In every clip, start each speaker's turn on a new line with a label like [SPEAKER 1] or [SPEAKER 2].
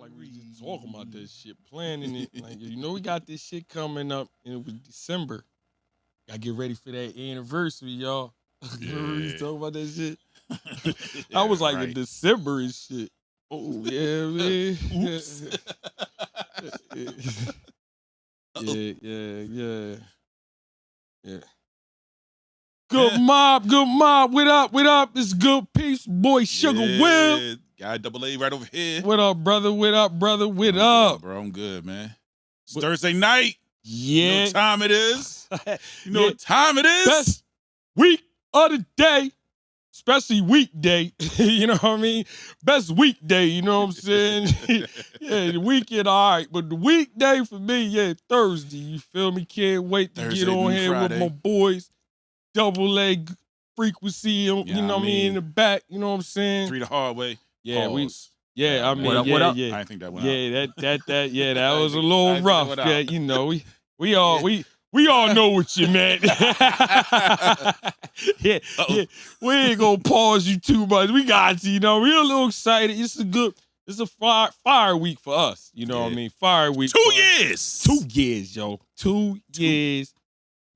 [SPEAKER 1] Like we just talking about that shit, planning it. Like, we got this shit coming up, and it was December. Gotta get ready for that anniversary, y'all. Remember we was talking about that shit? I was like in December and shit. Oh, yeah, man.
[SPEAKER 2] Oops.
[SPEAKER 1] Yeah. Good mob. What up? It's Good Peepz, boy Sugar Will.
[SPEAKER 2] Guy Double A right over here.
[SPEAKER 1] What up, brother? What up?
[SPEAKER 2] Good, bro. I'm good, man. It's Thursday night.
[SPEAKER 1] Yeah.
[SPEAKER 2] You know what time it is? You know what time it is?
[SPEAKER 1] Best week of the day. Especially weekday, you know what I mean? Best weekday, you know what I'm saying? Yeah, the weekend, all right. But the weekday for me, Thursday. You feel me? Can't wait to
[SPEAKER 2] Thursday,
[SPEAKER 1] get on here
[SPEAKER 2] Friday.
[SPEAKER 1] with my boys. Double leg frequency, you know what I mean, in the back, you know what I'm saying?
[SPEAKER 2] 3 the hard way.
[SPEAKER 1] Yeah,
[SPEAKER 2] Pause.
[SPEAKER 1] I mean,
[SPEAKER 2] what
[SPEAKER 1] yeah.
[SPEAKER 2] up? I didn't think that went out.
[SPEAKER 1] That was a little rough. Yeah, you know, we all know what you meant. yeah. We ain't gonna pause you too much. We got you, we're a little excited. It's a fire week for us. You know what I mean? Fire week.
[SPEAKER 2] 2 years.
[SPEAKER 1] 2 years, yo. 2 years.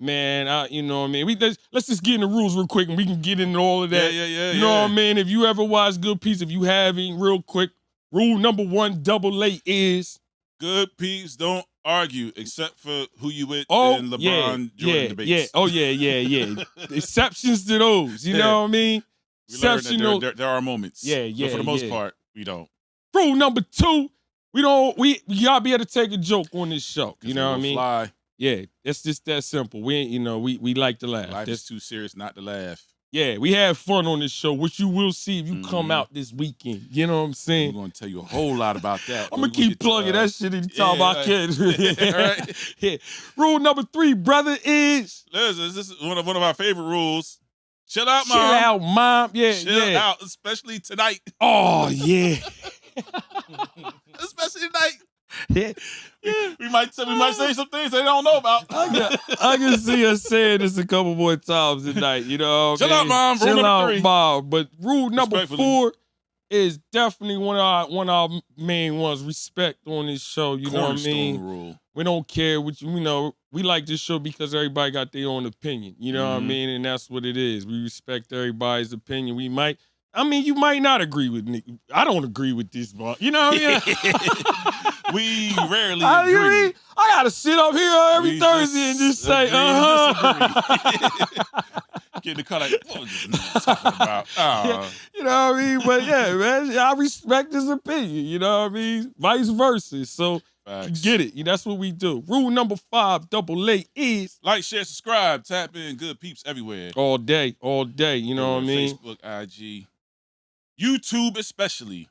[SPEAKER 1] Man, you know what I mean? Let's just get in the rules real quick and we can get into all of that.
[SPEAKER 2] Yeah.
[SPEAKER 1] You know what I mean? If you ever watch Good Peepz, if you haven't, real quick, rule number 1, Double A is
[SPEAKER 2] Good Peepz don't argue except for who you with in LeBron Jordan debates.
[SPEAKER 1] Yeah. Oh, yeah. Exceptions to those. You know what I mean?
[SPEAKER 2] We learned that there are moments.
[SPEAKER 1] Yeah.
[SPEAKER 2] But for the most part, we don't.
[SPEAKER 1] Rule number 2, we gotta be able to take a joke on this show. You know what I mean?
[SPEAKER 2] Fly.
[SPEAKER 1] Yeah, it's just that simple. We like to laugh.
[SPEAKER 2] Life is too serious not to laugh.
[SPEAKER 1] Yeah, we have fun on this show, which you will see if you come out this weekend. You know what I'm saying?
[SPEAKER 2] I'm going to tell you a whole lot about that.
[SPEAKER 1] I'm going to keep plugging that shit anytime I can.
[SPEAKER 2] Right.
[SPEAKER 1] Yeah. Rule number 3, brother, is...
[SPEAKER 2] Listen, this is one of my favorite rules. Chill out, Mom.
[SPEAKER 1] Chill out, Mom. Yeah,
[SPEAKER 2] Chill out, especially tonight.
[SPEAKER 1] Oh, yeah.
[SPEAKER 2] Especially tonight.
[SPEAKER 1] Yeah.
[SPEAKER 2] We might say some things they don't know about.
[SPEAKER 1] I can see us saying this a couple more times tonight. You know what I mean?
[SPEAKER 2] Chill out, Mom. Rule
[SPEAKER 1] Chill
[SPEAKER 2] number
[SPEAKER 1] out,
[SPEAKER 2] 3.
[SPEAKER 1] Mom. But rule number 4 is definitely one of our main ones. Respect on this show. You know what I mean?
[SPEAKER 2] Rule.
[SPEAKER 1] We don't care what we like this show because everybody got their own opinion. You know what I mean? And that's what it is. We respect everybody's opinion. You might not agree with me. I don't agree with this, but you know what I mean?
[SPEAKER 2] We rarely agree.
[SPEAKER 1] I gotta sit up here every Thursday and just say,
[SPEAKER 2] Get in the car like, what was this talking about?
[SPEAKER 1] You know what I mean? But yeah, man, I respect his opinion. You know what I mean? Vice versa. So you get it. That's what we do. Rule number 5, Double A is
[SPEAKER 2] like, share, subscribe, tap in, Good Peepz everywhere.
[SPEAKER 1] All day. You know what I mean?
[SPEAKER 2] Facebook, IG, YouTube especially.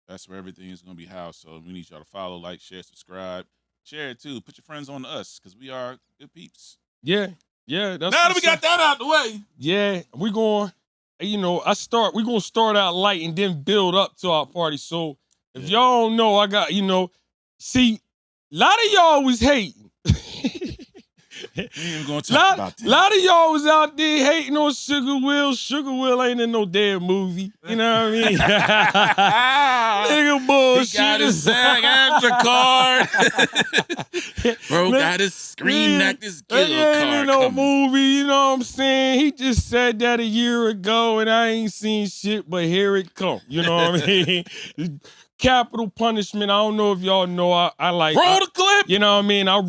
[SPEAKER 2] That's where everything is going to be housed. So we need y'all to follow, like, share, subscribe. Share it, too. Put your friends on to us because we are Good Peepz.
[SPEAKER 1] Yeah. That's
[SPEAKER 2] now that we got that out the way.
[SPEAKER 1] Yeah, we're going, we're going to start out light and then build up to our party. So if y'all don't know, I got, see, a lot of y'all was hating.
[SPEAKER 2] We ain't even gonna talk about that.
[SPEAKER 1] A lot of y'all was out there hating on Sugar Will. Sugar Will ain't in no damn movie. You know what I mean? Nigga bullshit.
[SPEAKER 2] He got his SAG-AFTRA card. Bro got his Screen Actors Guild card.
[SPEAKER 1] Ain't in no movie, you know what I'm saying? He just said that a year ago and I ain't seen shit, but here it come. You know what I mean? Capital Punishment. I don't know if y'all know. I like
[SPEAKER 2] roll the clip.
[SPEAKER 1] You know what I mean? I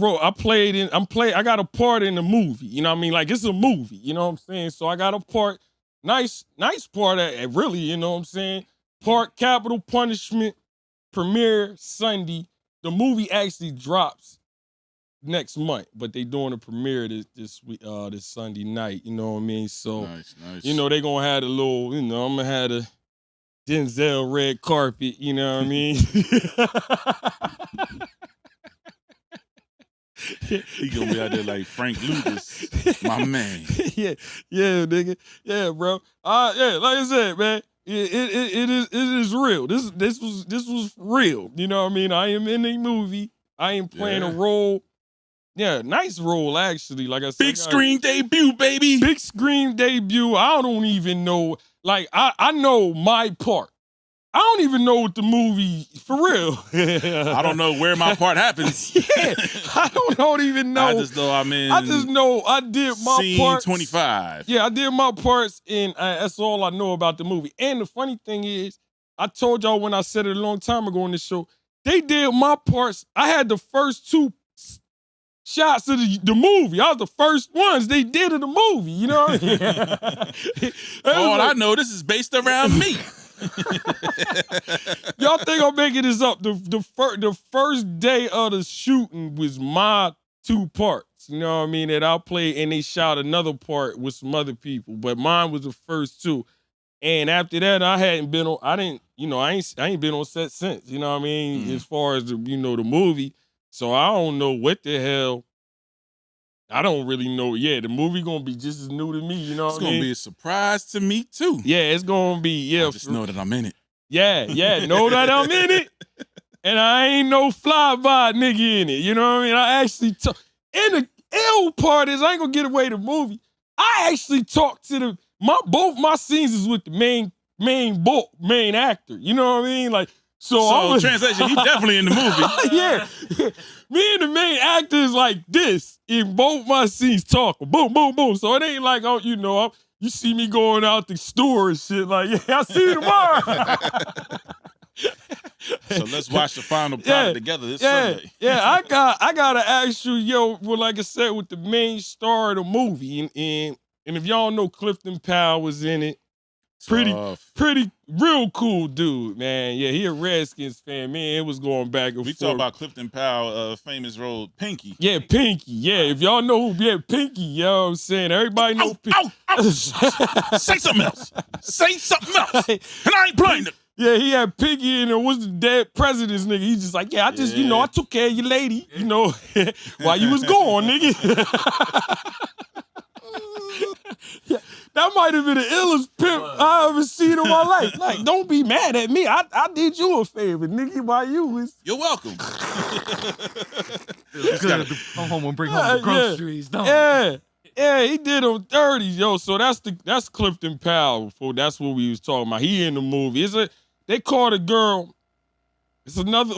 [SPEAKER 1] got a part in the movie. You know what I mean? Like it's a movie. You know what I'm saying? So I got a part, nice part at really, you know what I'm saying? Part Capital Punishment premiere Sunday. The movie actually drops next month, but they doing a premiere this week, this Sunday night. You know what I mean? So
[SPEAKER 2] nice.
[SPEAKER 1] They gonna have a little, I'm gonna have a Denzel red carpet, you know what I mean?
[SPEAKER 2] He gonna be out there like Frank Lucas, my man.
[SPEAKER 1] Yeah, nigga. Yeah, bro. Like I said, man, it is real. This was real. You know what I mean? I am in a movie. I am playing a role. Yeah, nice role actually. Like I said,
[SPEAKER 2] big screen debut, baby.
[SPEAKER 1] Big screen debut. I don't even know. Like I know my part. I don't even know what the movie for real.
[SPEAKER 2] I don't know where my part happens.
[SPEAKER 1] Yeah, I don't even know.
[SPEAKER 2] I just know I'm in.
[SPEAKER 1] I just know I did my
[SPEAKER 2] scene
[SPEAKER 1] parts.
[SPEAKER 2] 25.
[SPEAKER 1] Yeah, I did my parts, and that's all I know about the movie. And the funny thing is, I told y'all when I said it a long time ago on the show, they did my parts. I had the first 2 shots of the movie. I was the first ones they did of the movie. You know what I mean?
[SPEAKER 2] All I know, this is based around me.
[SPEAKER 1] Y'all think I'm making this up? The first day of the shooting was my 2 parts. You know what I mean? That I played, and they shot another part with some other people, but mine was the first 2. And after that, I ain't been on set since. You know what I mean? As far as the movie, so I don't know what the hell. I don't really know. Yeah, the movie gonna be just as new to me. You know,
[SPEAKER 2] it's gonna be a surprise to me too.
[SPEAKER 1] Yeah, it's gonna be. Yeah,
[SPEAKER 2] I just know that I'm in it.
[SPEAKER 1] Yeah, know that I'm in it, and I ain't no fly-by nigga in it. You know what I mean? I actually talk. And the ill part is I ain't gonna get away the movie. I actually talked to both my scenes is with the main actor. You know what I mean? Like. So
[SPEAKER 2] translation, he definitely in the movie.
[SPEAKER 1] Yeah. Me and the main actor is like this in both my scenes talking. Boom, boom, boom. So it ain't like, you see me going out the store and shit. Like, yeah, I'll see you tomorrow.
[SPEAKER 2] So let's watch the final product together this Sunday.
[SPEAKER 1] Yeah, I gotta ask you, like I said, with the main star of the movie, and if y'all know Clifton Powell was in it. Pretty, real cool dude, man. Yeah, he a Redskins fan, man. It was going back and forth.
[SPEAKER 2] We talk about Clifton Powell, famous role, Pinky.
[SPEAKER 1] Yeah, Pinky. Yeah, if y'all know who, Pinky, you know what I'm saying? Everybody know Pinky.
[SPEAKER 2] Say something else. Say something else. And I ain't playing it.
[SPEAKER 1] Yeah, he had Pinky and it was the dead president's nigga. He's just like, I took care of your lady, while you was gone, nigga. Yeah, that might have been the illest pimp I ever seen in my life. Like, don't be mad at me. I did you a favor, nigga, while you was.
[SPEAKER 2] You're welcome.
[SPEAKER 3] Come home and bring home the groceries.
[SPEAKER 1] Yeah, he did him 30, yo. So that's Clifton Powell. That's what we was talking about. He in the movie. They called a girl. It's another,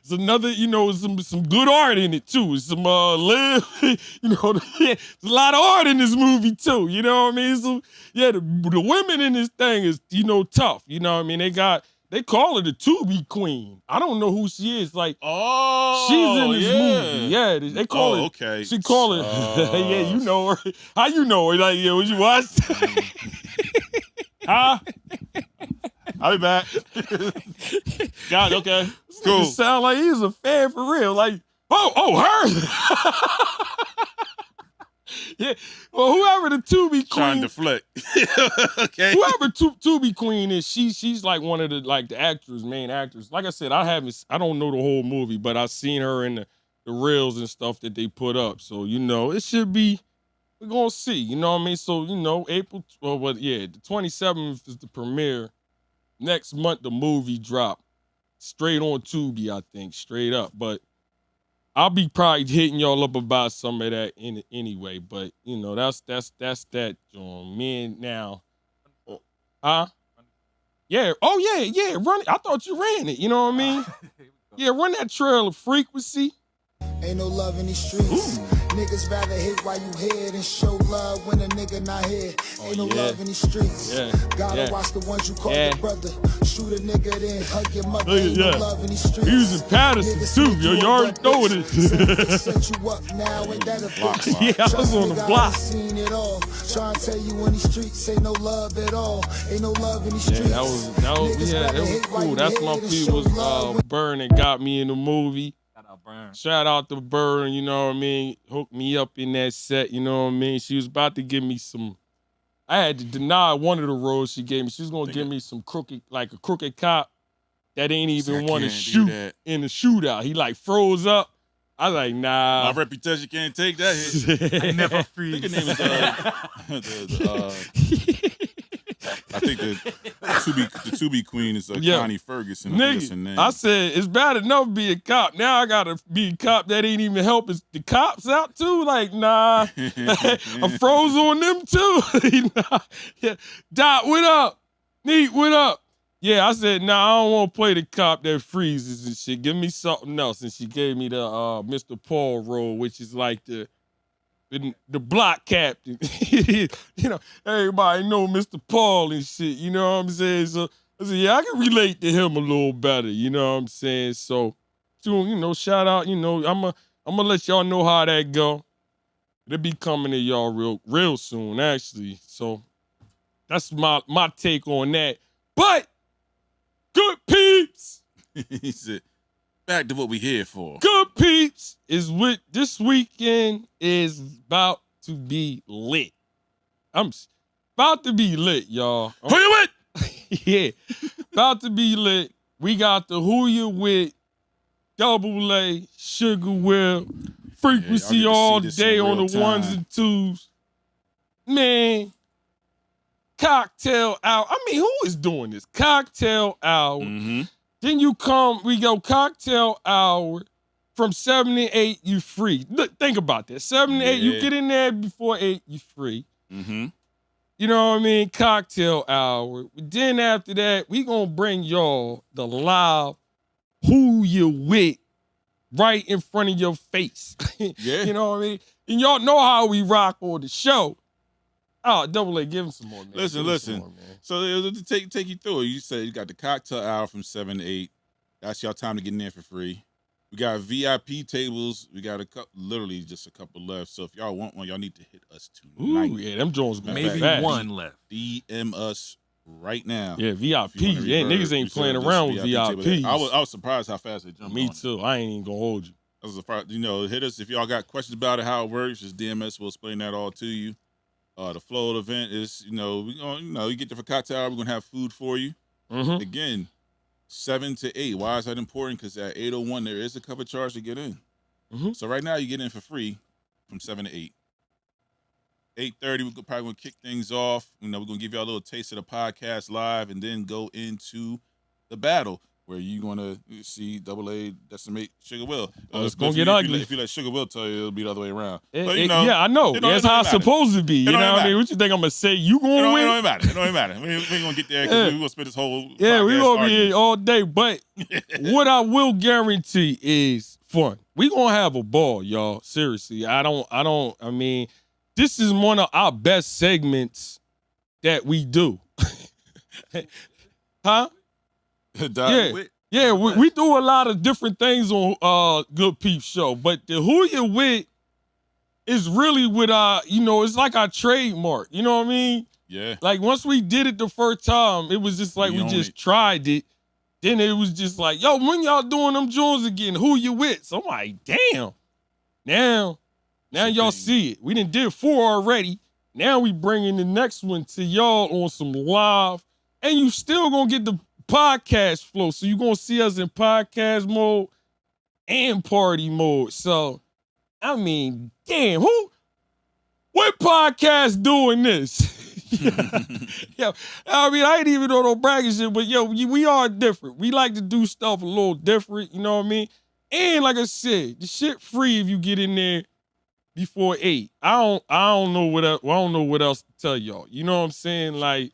[SPEAKER 1] some good art in it too. It's some there's a lot of art in this movie too. You know what I mean? So yeah, the women in this thing is tough. You know what I mean? They call her the Tubi Queen. I don't know who she is. Like, she's in this movie. Yeah, they call her.
[SPEAKER 2] Okay.
[SPEAKER 1] She call her. Yeah, you know her. How you know her? Like, yeah, what you watch?
[SPEAKER 2] Huh? I'll be back. Got it, okay. Cool.
[SPEAKER 1] Sound like he's a fan for real. Like, her. Yeah. Well, whoever the Tubi Queen.
[SPEAKER 2] Trying to deflect. Okay.
[SPEAKER 1] Whoever Tubi Queen is, she's like one of the main actors. Like I said, I don't know the whole movie, but I've seen her in the reels and stuff that they put up. So, it should be. We're gonna see. You know what I mean? So, April. The 27th is the premiere. Next month, the movie drop straight on Tubi, I think, straight up. But I'll be probably hitting y'all up about some of that anyway. But that's that. Me and now, huh? Yeah. Oh yeah. Run it. I thought you ran it. You know what I mean? Yeah, run that trailer, Frequency.
[SPEAKER 4] Ain't no love in these streets.
[SPEAKER 1] Ooh.
[SPEAKER 4] Niggas rather hate while you here than show love when a nigga not here. Ain't no love in these streets. Gotta watch the ones you call your brother. Shoot a nigga, then hug your mother. Ain't no love in these streets.
[SPEAKER 1] He was in Patterson too, yo. You already know it.
[SPEAKER 4] Set you up now, ain't that a bitch?
[SPEAKER 1] Yeah, I was on the block.
[SPEAKER 4] Seen it all. Trying to tell you in these streets, ain't no love at all. Ain't no love in these streets.
[SPEAKER 1] That was cool. That's my people's Burn and got me in the movie. Shout out to Burn, you know what I mean? Hooked me up in that set, you know what I mean? She was about to give me some. I had to deny one of the roles she gave me. She was gonna give me some a crooked cop that ain't even want to shoot in the shootout. He like froze up. I was like, nah.
[SPEAKER 2] My reputation can't take that hit.
[SPEAKER 3] I never freeze.
[SPEAKER 2] I think the Tubi Queen is Connie Ferguson.
[SPEAKER 1] Nigga, I said, it's bad enough to be a cop. Now I gotta be a cop that ain't even helping the cops out too. Like, nah. I froze on them too. Nah. Yeah. Dot, what up? Neat, what up? Yeah, I said, nah, I don't want to play the cop that freezes and shit. Give me something else. And she gave me the Mr. Paul role, which is like the block captain. You know, everybody know Mr. Paul and shit. You know what I'm saying? So I said, yeah, I can relate to him a little better. You know what I'm saying? So, you know, shout out. You know, I'm gonna let y'all know how that go. It'll be coming to y'all real soon, actually. So that's my take on that. But Good Peepz.
[SPEAKER 2] He said, back to what we here for.
[SPEAKER 1] Good Peepz is with this weekend is about to be lit. I'm about to be lit, y'all.
[SPEAKER 2] Who you with?
[SPEAKER 1] Yeah, about to be lit. We got the Who You With, Double A, Sugar Will, Frequency all day on the ones and twos. Man. Cocktail hour. I mean, who is doing this? Cocktail hour.
[SPEAKER 2] Mm-hmm.
[SPEAKER 1] Then we go cocktail hour from 7 to 8, you free. Look, think about that. 7 to 8, you get in there before 8, you free.
[SPEAKER 2] Mm-hmm.
[SPEAKER 1] You know what I mean? Cocktail hour. Then after that, we gonna bring y'all the live Who You With right in front of your face.
[SPEAKER 2] Yeah.
[SPEAKER 1] You know what I mean? And y'all know how we rock on the show. Oh, Double A, give him some more, man.
[SPEAKER 2] Listen.
[SPEAKER 1] More, man.
[SPEAKER 2] So to take you through it, you said you got the cocktail hour from 7 to 8. That's y'all time to get in there for free. We got VIP tables. We got literally just a couple left. So if y'all want one, y'all need to hit us tonight.
[SPEAKER 1] Ooh, yeah, them Jones going
[SPEAKER 3] maybe
[SPEAKER 1] fast.
[SPEAKER 3] one left.
[SPEAKER 2] DM us right now.
[SPEAKER 1] Yeah, VIP. Yeah, niggas ain't playing around with VIPs.
[SPEAKER 2] I was surprised how fast they jumped.
[SPEAKER 1] Me
[SPEAKER 2] on
[SPEAKER 1] too.
[SPEAKER 2] It.
[SPEAKER 1] I ain't even gonna hold you.
[SPEAKER 2] I was surprised. You know, hit us if y'all got questions about it, how it works. Just DM us. We'll explain that all to you. The flow of the event is, you get there for cocktail hour. We're gonna have food for you.
[SPEAKER 1] Mm-hmm.
[SPEAKER 2] Again, 7 to 8. Why is that important? Because at 8:01 there is a cover charge to get in.
[SPEAKER 1] Mm-hmm.
[SPEAKER 2] So right now you get in for free from 7 to 8. 8:30 we're probably gonna kick things off. We're gonna give y'all a little taste of the podcast live, and then go into the battle where you're gonna see Double A decimate Sugar Will.
[SPEAKER 1] It's gonna get ugly.
[SPEAKER 2] If you let Sugar Will tell you, it'll be the other way around.
[SPEAKER 1] Yeah, I know. That's how it's supposed to be. You know what I mean? What you think I'm gonna say? You gonna win?
[SPEAKER 2] It don't matter. It don't matter. We ain't gonna get there because we're gonna spend this whole
[SPEAKER 1] we gonna be here all day. But what I will guarantee is fun. We gonna have a ball, y'all. Seriously. I mean, this is one of our best segments that we do. Huh? Yeah, we do a lot of different things on Good Peepz show, but the Who You With is really with it's like our trademark. You know what I mean?
[SPEAKER 2] Yeah.
[SPEAKER 1] Like once we did it the first time, it was just like we just tried it. Then it was just like, yo, when y'all doing them Jones again? Who you with? So I'm like, damn. Now y'all see it. We done did 4 already. Now we bringing the next one to y'all on some live, and you still gonna get the podcast flow. So you're gonna see us in podcast mode and party mode. So I mean, damn, what podcast doing this? Yo, I mean, I ain't even know no bragging shit, but yo, we are different. We like to do stuff a little different, you know what I mean? And like I said, the shit free if you get in there before 8. I don't know what else to tell y'all. You know what I'm saying? Like,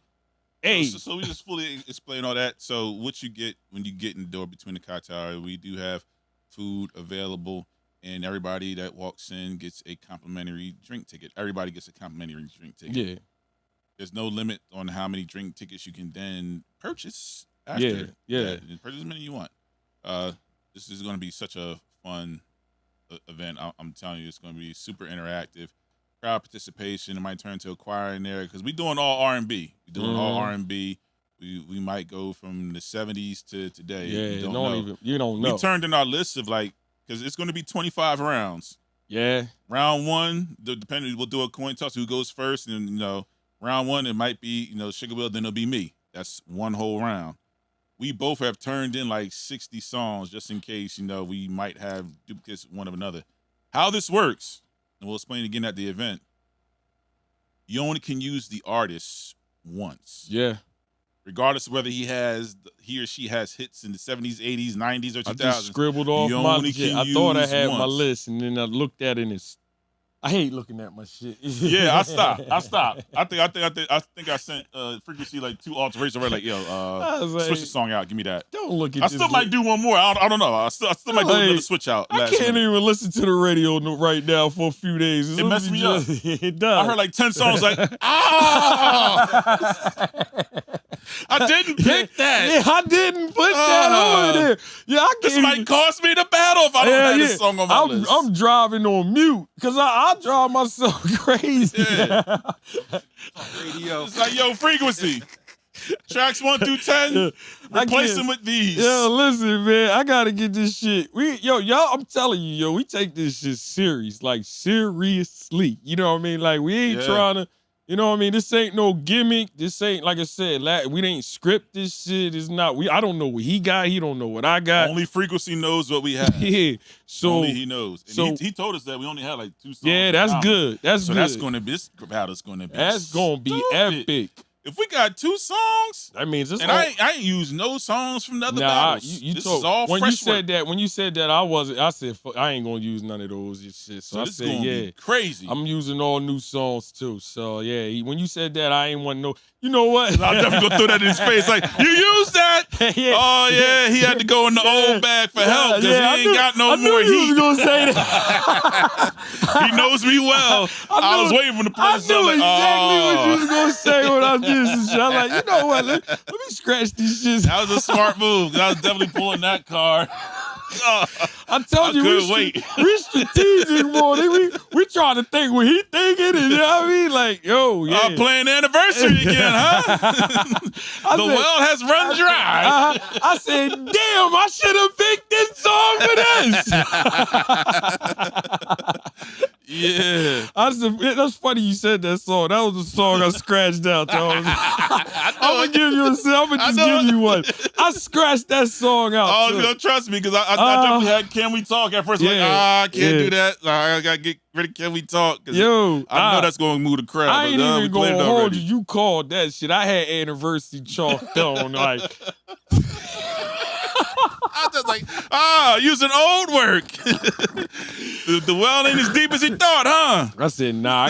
[SPEAKER 1] hey.
[SPEAKER 2] So we just fully explain all that. So what you get when you get in the door between the cocktail hour, we do have food available, and everybody that walks in gets a complimentary drink ticket. Everybody gets a complimentary drink ticket.
[SPEAKER 1] Yeah.
[SPEAKER 2] There's no limit on how many drink tickets you can then purchase after.
[SPEAKER 1] Yeah.
[SPEAKER 2] Purchase as many you want. This is going to be such a fun event. I'm telling you, it's going to be super interactive. Crowd participation. It might turn to a choir in there because we're doing all R&B. We're doing all R&B. We might go from the 70s to today.
[SPEAKER 1] Yeah,
[SPEAKER 2] you
[SPEAKER 1] don't know.
[SPEAKER 2] We turned in our list of because it's going to be 25 rounds.
[SPEAKER 1] Yeah.
[SPEAKER 2] Round 1, depending, we'll do a coin toss who goes first, and round 1 it might be Sugar Will, then it'll be me. That's one whole round. We both have turned in 60 songs just in case we might have duplicates one of another. How this works, and we'll explain again at the event. You only can use the artist once.
[SPEAKER 1] Yeah.
[SPEAKER 2] Regardless of whether he or she has hits in the 70s, 80s, 90s, or 2000s.
[SPEAKER 1] I just scribbled off my shit. I thought I had my list, and then I looked at it and it's I hate looking at my shit.
[SPEAKER 2] Yeah, I stopped. I think I sent Frequency like 2 alterations already. Like, yo,
[SPEAKER 1] like,
[SPEAKER 2] switch the song out. Give me that.
[SPEAKER 1] Don't look at
[SPEAKER 2] I
[SPEAKER 1] this.
[SPEAKER 2] still might do one more. I don't know. I still might do another switch out.
[SPEAKER 1] I can't even listen to the radio right now for a few days.
[SPEAKER 2] It messed me up.
[SPEAKER 1] It does.
[SPEAKER 2] I heard like 10 songs like, I didn't pick that.
[SPEAKER 1] Yeah, I didn't put that on there. Yeah, I can't.
[SPEAKER 2] This might cost me the battle if I don't have this song on my list.
[SPEAKER 1] I'm driving on mute because I drive myself crazy.
[SPEAKER 2] Yeah.
[SPEAKER 3] Radio.
[SPEAKER 2] It's like, yo, Frequency. Tracks 1 through 10, replace them with these.
[SPEAKER 1] Yo, listen, man, I gotta get this shit. Y'all, I'm telling you, yo, we take this shit serious, like seriously. You know what I mean? Like we ain't trying to, you know what I mean? This ain't no gimmick. This ain't, like I said, we ain't script this shit. It's not. I don't know what he got. He don't know what I got.
[SPEAKER 2] Only Frequency knows what we have.
[SPEAKER 1] Yeah. So
[SPEAKER 2] only he knows. And he told us that we only had like 2 songs.
[SPEAKER 1] Yeah, that's good. That's good.
[SPEAKER 2] That's gonna be, this battle's gonna be.
[SPEAKER 1] That's gonna be epic.
[SPEAKER 2] If we got 2 songs,
[SPEAKER 1] that means it's.
[SPEAKER 2] And I ain't used no songs from the other battles.
[SPEAKER 1] This
[SPEAKER 2] is all
[SPEAKER 1] when
[SPEAKER 2] fresh
[SPEAKER 1] you said
[SPEAKER 2] work.
[SPEAKER 1] that. When you said that, I said fuck, I ain't gonna use none of those and shit. So I
[SPEAKER 2] this
[SPEAKER 1] said,
[SPEAKER 2] gonna be crazy.
[SPEAKER 1] I'm using all new songs too. So yeah, when you said that, I ain't want no. You know what?
[SPEAKER 2] I'll definitely go throw that in his face. Like, you used that?
[SPEAKER 1] Yeah.
[SPEAKER 2] Oh yeah, he had to go in the old bag for help because he ain't got no more heat.
[SPEAKER 1] I knew you was gonna say that.
[SPEAKER 2] He knows me well. I was waiting for the person.
[SPEAKER 1] I knew exactly what you
[SPEAKER 2] oh.
[SPEAKER 1] was gonna say when I did this shit. I'm like, you know what? Let me scratch these shits.
[SPEAKER 2] That was a smart move. I was definitely pulling that card.
[SPEAKER 1] I told you we strategic, boy. We trying to think what he thinking, and you know what I mean? Like, yo, yeah.
[SPEAKER 2] Playing anniversary again, huh? The well has run dry.
[SPEAKER 1] I said, damn, I should have picked this song for this.
[SPEAKER 2] Yeah.
[SPEAKER 1] That's funny you said that song. That was the song I scratched out. I'm gonna give you I'm gonna just give you one. I scratched that song out.
[SPEAKER 2] Oh, you don't trust me because I definitely had Can We Talk at first. I can't do that. I gotta get rid of Can We Talk.
[SPEAKER 1] Yo,
[SPEAKER 2] I know that's gonna move the crowd.
[SPEAKER 1] I ain't even gonna hold you. You called that shit. I had anniversary chalked on like.
[SPEAKER 2] I was just like, using old work. the well ain't as deep as he thought, huh?
[SPEAKER 1] I said, nah,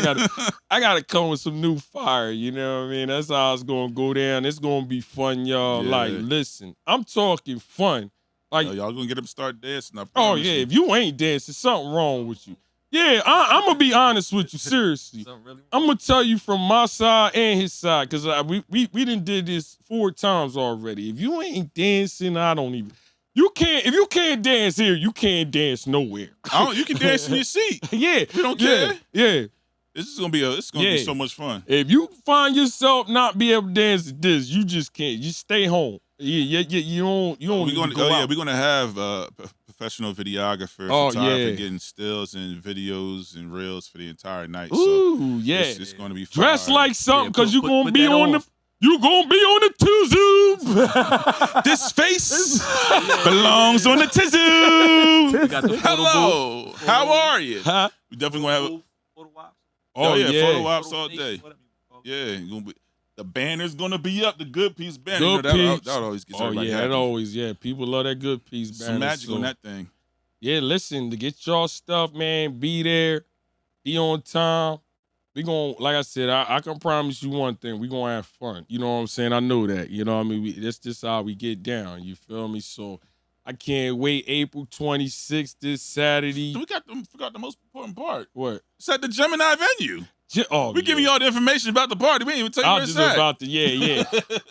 [SPEAKER 1] I gotta come with some new fire. You know what I mean? That's how it's gonna go down. It's gonna be fun, y'all.
[SPEAKER 2] Yeah.
[SPEAKER 1] Like, listen, I'm talking fun. Like,
[SPEAKER 2] y'all gonna get them to start dancing.
[SPEAKER 1] Oh yeah, if you ain't dancing, something wrong with you. Yeah, I'm gonna be honest with you, seriously. I'm gonna tell you from my side and his side, because we done did this 4 times already. If you ain't dancing, I don't even. If you can't dance here, you can't dance nowhere.
[SPEAKER 2] You can dance in your seat.
[SPEAKER 1] Yeah.
[SPEAKER 2] We don't care.
[SPEAKER 1] Yeah.
[SPEAKER 2] This is gonna be so much fun.
[SPEAKER 1] If you find yourself not be able to dance at this, you just can't. You stay home. Yeah. You don't.
[SPEAKER 2] We're gonna have a professional videographer, photographer getting stills and videos and reels for the entire night.
[SPEAKER 1] Ooh,
[SPEAKER 2] so it's gonna be fun.
[SPEAKER 1] Dress like something because you're gonna be on the. You gonna be on the Tizoo.
[SPEAKER 2] This face belongs on the Tizoo. Hello, how are you? We definitely gonna have
[SPEAKER 3] photo ops.
[SPEAKER 2] Photo ops all day. Yeah, the banner's gonna be up. The Good Peepz banner. That always gets everybody happy.
[SPEAKER 1] People love that Good Peepz banner.
[SPEAKER 2] Some magic on that thing.
[SPEAKER 1] Yeah, listen, to get y'all stuff, man, be there, be on time. We gonna, like I said, I can promise you one thing. We gonna have fun. You know what I'm saying? I know that. You know what I mean? That's just how we get down. You feel me? So I can't wait. April 26th, this Saturday.
[SPEAKER 2] We forgot the most important part.
[SPEAKER 1] What?
[SPEAKER 2] It's at the Gemini venue.
[SPEAKER 1] We
[SPEAKER 2] giving you all the information about the party. We ain't even tell you where it's at.
[SPEAKER 1] About the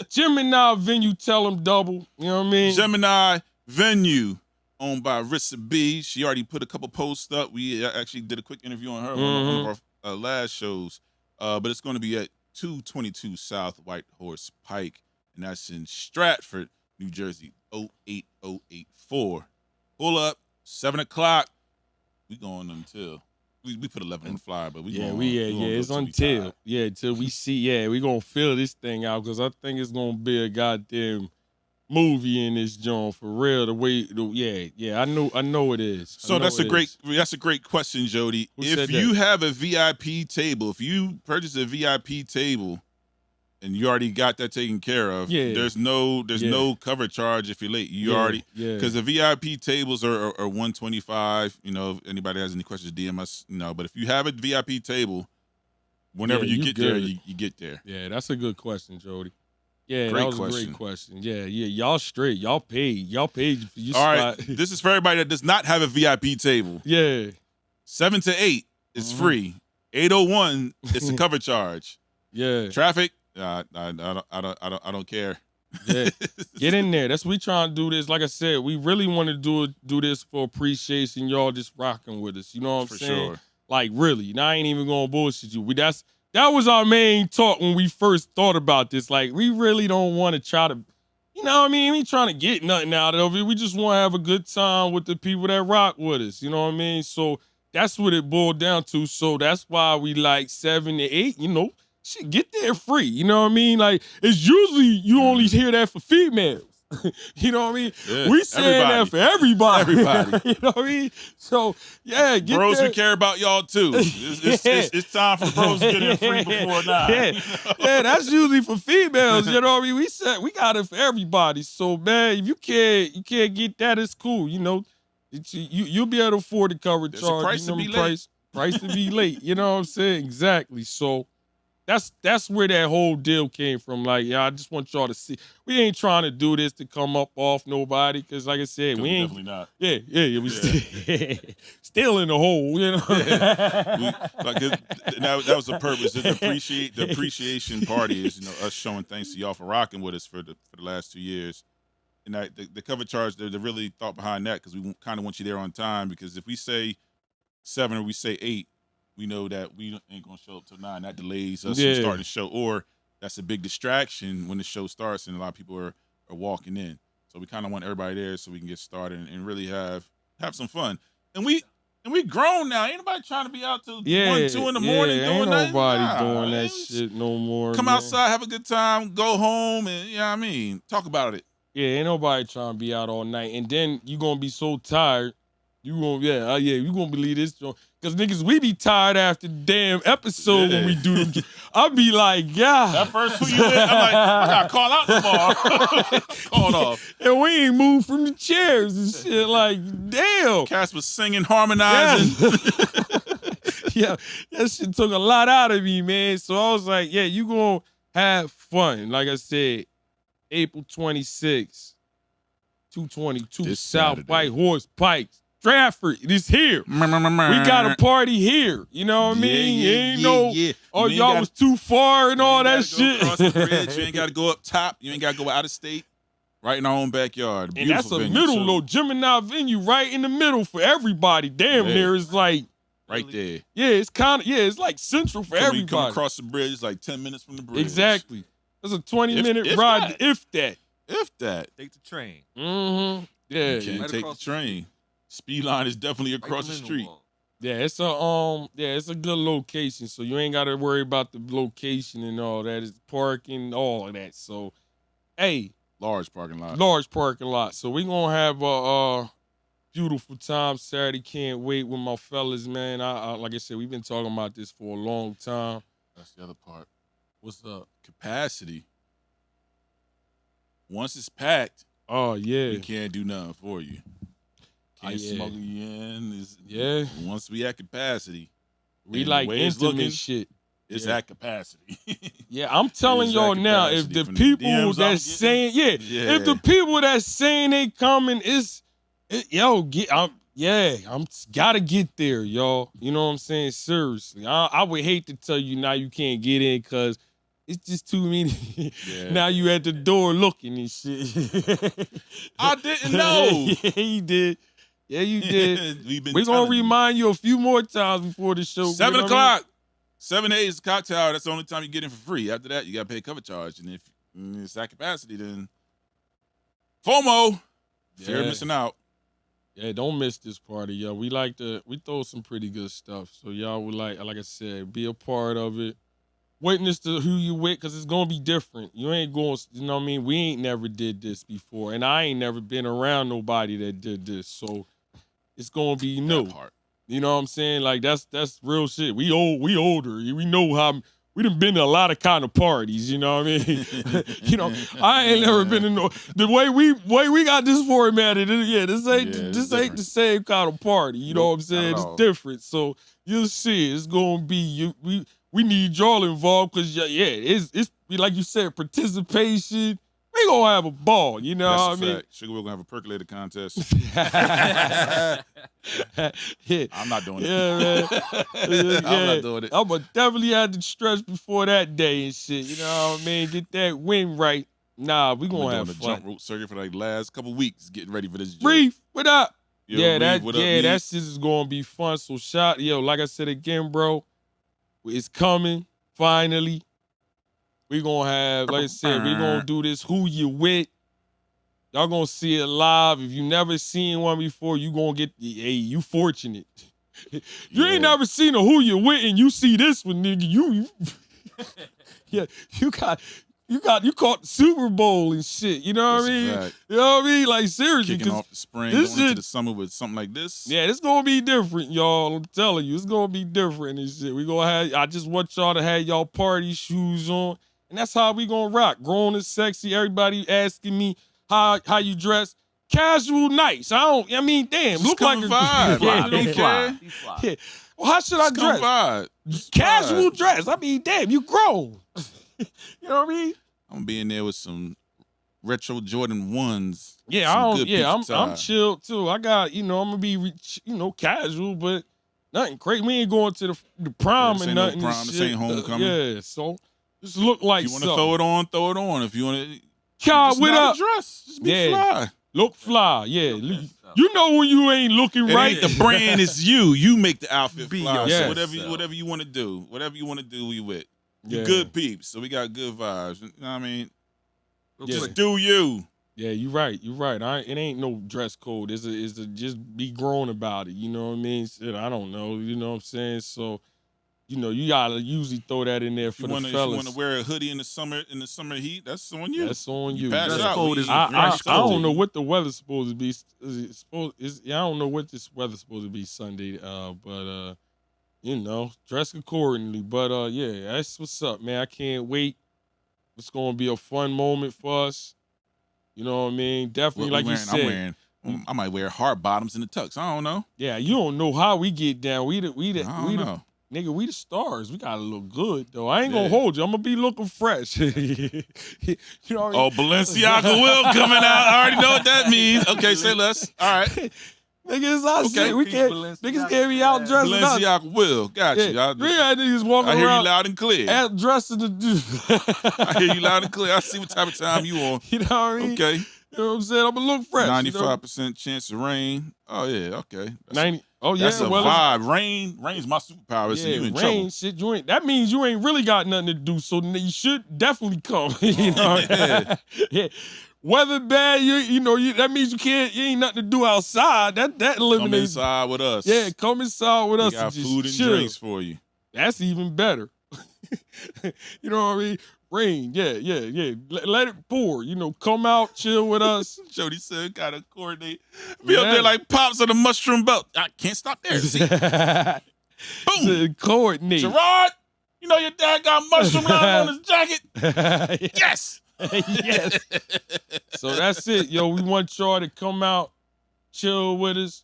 [SPEAKER 1] Gemini venue. Tell them double. You know what I mean?
[SPEAKER 2] Gemini venue. Owned by Rissa B. She already put a couple posts up. We actually did a quick interview on her on one of our last shows. But it's going to be at 222 South White Horse Pike, and that's in Stratford, New Jersey, 08084. Pull up, 7 o'clock. We going until we put 11 on the flyer, but
[SPEAKER 1] it's until until we see. We gonna fill this thing out because I think it's gonna be a goddamn movie in this joint for real. I know it is.
[SPEAKER 2] So that's a great question, Jody. If you have a VIP table, if you purchase a VIP table, and you already got that taken care of.
[SPEAKER 1] Yeah.
[SPEAKER 2] There's no cover charge if you're late. You already because the VIP tables are $125. You know, if anybody has any questions, DM us. You know, but if you have a VIP table, whenever you get there, you get there.
[SPEAKER 1] Yeah, that's a good question, Jody. Yeah,
[SPEAKER 2] great
[SPEAKER 1] that was
[SPEAKER 2] question.
[SPEAKER 1] a great question. Yeah, y'all straight. Y'all paid for your
[SPEAKER 2] All
[SPEAKER 1] spot.
[SPEAKER 2] right, this is for everybody that does not have a VIP table.
[SPEAKER 1] Yeah.
[SPEAKER 2] 7 to 8 is free. 8:01 is a cover charge.
[SPEAKER 1] Yeah.
[SPEAKER 2] Traffic, I don't care.
[SPEAKER 1] Yeah. Get in there. That's what we trying to do this. Like I said, we really want to do this for appreciation. Y'all just rocking with us. You know what I'm saying?
[SPEAKER 2] Sure.
[SPEAKER 1] Like really. Now I ain't even gonna bullshit you. That was our main talk when we first thought about this. Like, we really don't want to try to, you know what I mean? We trying to get nothing out of it. We just want to have a good time with the people that rock with us. You know what I mean? So that's what it boiled down to. So that's why we like 7 to 8, you know, shit, get there free. You know what I mean? Like, it's usually you only hear that for females. You know what I mean?
[SPEAKER 2] Yeah,
[SPEAKER 1] We saying that for everybody.
[SPEAKER 2] You
[SPEAKER 1] know what I mean? So, yeah, get
[SPEAKER 2] bros,
[SPEAKER 1] there.
[SPEAKER 2] we care about y'all too. It's time for bros to get in free before 9.
[SPEAKER 1] Yeah, that's usually for females. You know what I mean? We said we got it for everybody. So, man, if you can't get that, it's cool. You know, you'll be able to afford the cover
[SPEAKER 2] There's a
[SPEAKER 1] charge.
[SPEAKER 2] price
[SPEAKER 1] you know,
[SPEAKER 2] to be late.
[SPEAKER 1] Price to be late. You know what I'm saying? Exactly. So that's where that whole deal came from. Like, yeah, I just want y'all to see. We ain't trying to do this to come up off nobody, because like I said, we ain't
[SPEAKER 2] definitely not.
[SPEAKER 1] Yeah, we still in the hole, you know.
[SPEAKER 2] That was the purpose. The appreciation party is, you know, us showing thanks to y'all for rocking with us for the last 2 years. And the cover charge, they really thought behind that, because we kind of want you there on time. Because if we say 7 or we say 8, we know that we ain't gonna show up till 9. That delays us from starting the show, or that's a big distraction when the show starts and a lot of people are walking in. So we kind of want everybody there so we can get started and really have some fun. And we grown now. Ain't nobody trying to be out till 1, 2 in the morning doing
[SPEAKER 1] ain't
[SPEAKER 2] nothing.
[SPEAKER 1] nobody doing that shit no more.
[SPEAKER 2] Come
[SPEAKER 1] man.
[SPEAKER 2] outside, have a good time, go home, and you know what I mean, talk about it.
[SPEAKER 1] Yeah, ain't nobody trying to be out all night, and then you gonna be so tired. You gonna you gonna believe this joint. Cause niggas, we be tired after the damn episode when we do them. I be like, yeah.
[SPEAKER 2] That first who you with, I'm like, I gotta call out tomorrow. Called off.
[SPEAKER 1] And we ain't moved from the chairs and shit. Like, damn.
[SPEAKER 2] Cass was singing, harmonizing.
[SPEAKER 1] Yeah, that shit took a lot out of me, man. So I was like, yeah, you gonna have fun. Like I said, April 26th, 222
[SPEAKER 2] This
[SPEAKER 1] South
[SPEAKER 2] Saturday.
[SPEAKER 1] White Horse Pikes. Stratford, it is here. We got a party here. You know what I mean? Oh, y'all was too far and all that shit.
[SPEAKER 2] Across the bridge. You ain't got to go up top. You ain't got to go out of state. Right in our own backyard.
[SPEAKER 1] And that's a
[SPEAKER 2] venue,
[SPEAKER 1] middle, though. Gemini venue right in the middle for everybody. Damn near is like.
[SPEAKER 2] Right there.
[SPEAKER 1] Yeah, it's kind of, it's like central for everybody.
[SPEAKER 2] You come across the bridge, it's like 10 minutes from the bridge.
[SPEAKER 1] Exactly. It's a 20-minute ride, if that.
[SPEAKER 2] If that.
[SPEAKER 3] Take the train.
[SPEAKER 1] Mm-hmm. Yeah.
[SPEAKER 2] You can't take the train. Speed line is definitely across the street.
[SPEAKER 1] Yeah, it's a good location, so you ain't got to worry about the location and all that. It's parking, all of that. So, hey,
[SPEAKER 2] large parking lot. So we gonna have a beautiful time Saturday. Can't wait with my fellas, man. I like I said, we've been talking about this for a long time. That's the other part.
[SPEAKER 1] What's up?
[SPEAKER 2] Capacity. Once it's packed,
[SPEAKER 1] oh yeah,
[SPEAKER 2] we can't do nothing for you. Can't smuggle you in. Once we at capacity,
[SPEAKER 1] we like intimate shit.
[SPEAKER 2] It's at capacity.
[SPEAKER 1] Yeah, I'm telling y'all now, if the people that's saying, if the people that's saying they coming, I'm gotta get there, y'all. You know what I'm saying? Seriously, I would hate to tell you now you can't get in because it's just too many. Now you at the door looking and shit.
[SPEAKER 2] I didn't know.
[SPEAKER 1] Yeah, you did. Yeah, you did. We're going to remind you a few more times before the show.
[SPEAKER 2] 7 o'clock. 7 to 8 is the cocktail hour. That's the only time you get in for free. After that, you got to pay cover charge. And if it's at capacity, then FOMO. Fear of missing out.
[SPEAKER 1] Yeah, don't miss this party, yo. We throw some pretty good stuff. So y'all would like I said, be a part of it. Witness to who you with, because it's going to be different. You ain't going, you know what I mean? We ain't never did this before. And I ain't never been around nobody that did this. So it's going to be new. You know what I'm saying? Like, that's real shit. We older. We know how we done been to a lot of kind of parties, you know what I mean? You know, I ain't never been in the way we got this formatted. This ain't the same kind of party. You know what I'm saying? It's different. So you'll see, it's gonna be we need y'all involved because it's like you said, participation. We gonna have a ball, you know what I mean?
[SPEAKER 2] Sugar, we're gonna have a percolator contest.
[SPEAKER 1] I'm
[SPEAKER 2] not doing it.
[SPEAKER 1] Man.
[SPEAKER 2] I'm not doing it.
[SPEAKER 1] I'm gonna definitely have to stretch before that day and shit. You know what I mean? Get that win right. Nah, we gonna have fun.
[SPEAKER 2] Jump rope circuit for like the last couple weeks, getting ready for this.
[SPEAKER 1] Reef, what up?
[SPEAKER 2] Yo,
[SPEAKER 1] that
[SPEAKER 2] Reef,
[SPEAKER 1] shit is gonna be fun. So like I said again, bro, it's coming finally. We gonna have, like I said, we gonna do this Who You With. Y'all gonna see it live. If you never seen one before, you gonna get, hey, you fortunate. You ain't never seen a Who You With and you see this one, nigga. You caught the Super Bowl and shit. You know what I mean? You know what I mean? Like, seriously.
[SPEAKER 2] Kicking off the spring, going into the summer with something like this.
[SPEAKER 1] Yeah, it's gonna be different, y'all. I'm telling you, it's gonna be different and shit. We gonna have, I just want y'all to have y'all party shoes on. And that's how we gonna rock. Grown and sexy. Everybody asking me how you dress. Casual, nice. Damn.
[SPEAKER 2] Just
[SPEAKER 1] look like a
[SPEAKER 2] vibe.
[SPEAKER 1] Yeah. Well, how should I dress?
[SPEAKER 2] Vibe.
[SPEAKER 1] Casual dress. Damn, you grown. You know what I mean?
[SPEAKER 2] I'm gonna be in there with some retro Jordan 1s.
[SPEAKER 1] Yeah, I'm chill too. I got, I'm gonna be, casual, but nothing crazy. We ain't going to the prom and nothing.
[SPEAKER 2] This ain't homecoming.
[SPEAKER 1] So. Just look like
[SPEAKER 2] if you want to throw it on. If you want to,
[SPEAKER 1] just
[SPEAKER 2] what
[SPEAKER 1] up?
[SPEAKER 2] Dress. Just be fly.
[SPEAKER 1] Look fly. Yeah. You know when you ain't looking right.
[SPEAKER 2] Ain't the brand is you. You make the outfit fly.
[SPEAKER 1] Yes.
[SPEAKER 2] So whatever you want to do, we with. You Good Peepz. So we got good vibes. You know what I mean? Just do you.
[SPEAKER 1] Yeah, you're right. It ain't no dress code. It's a just be grown about it. You know what I mean? Shit, I don't know. You know what I'm saying? So. You gotta usually throw that in there for the fellas.
[SPEAKER 2] If you want to wear a hoodie in the summer heat, that's on you.
[SPEAKER 1] That's on you.
[SPEAKER 2] I
[SPEAKER 1] don't know what the weather's supposed to be. I don't know what this weather's supposed to be Sunday. But dress accordingly. But that's what's up, man. I can't wait. It's gonna be a fun moment for us. You know what I mean? Definitely, like you said.
[SPEAKER 2] I might wear hard bottoms in the tux. I don't know.
[SPEAKER 1] Yeah, you don't know how we get down. We
[SPEAKER 2] know.
[SPEAKER 1] Nigga, we the stars. We gotta look good though. I ain't gonna hold you. I'm gonna be looking fresh. Balenciaga
[SPEAKER 2] will coming out. I already know what that means. Okay, say less. All right.
[SPEAKER 1] Niggas, niggas can't be out dressing us.
[SPEAKER 2] Balenciaga will. Got you.
[SPEAKER 1] We had niggas walking around.
[SPEAKER 2] I hear you loud and clear.
[SPEAKER 1] Out dressing the dude.
[SPEAKER 2] I hear you loud and clear. I see what type of time you on.
[SPEAKER 1] You know what I mean?
[SPEAKER 2] Okay.
[SPEAKER 1] You know what I'm saying? I'm gonna look fresh.
[SPEAKER 2] 95% chance of rain. Oh yeah, okay.
[SPEAKER 1] 90. Oh yeah,
[SPEAKER 2] that's a vibe. Rain's my superpower. So you in trouble.
[SPEAKER 1] Shit, that means you ain't really got nothing to do. So you should definitely come. You know, yeah. Weather bad, that means you ain't nothing to do outside. That eliminates.
[SPEAKER 2] Come inside with us.
[SPEAKER 1] Yeah, come inside with us.
[SPEAKER 2] We got
[SPEAKER 1] and
[SPEAKER 2] food and
[SPEAKER 1] chill.
[SPEAKER 2] drinks for you.
[SPEAKER 1] That's even better. You know what I mean? Rain, yeah. Let it pour. Come out, chill with us.
[SPEAKER 2] Jody said, gotta coordinate. Be up there like Pops on the mushroom belt. I can't stop there. See? Boom.
[SPEAKER 1] Coordinate.
[SPEAKER 2] Gerard, your dad got mushroom line on his jacket. Yes.
[SPEAKER 1] Yes. So that's it, yo. We want y'all to come out, chill with us.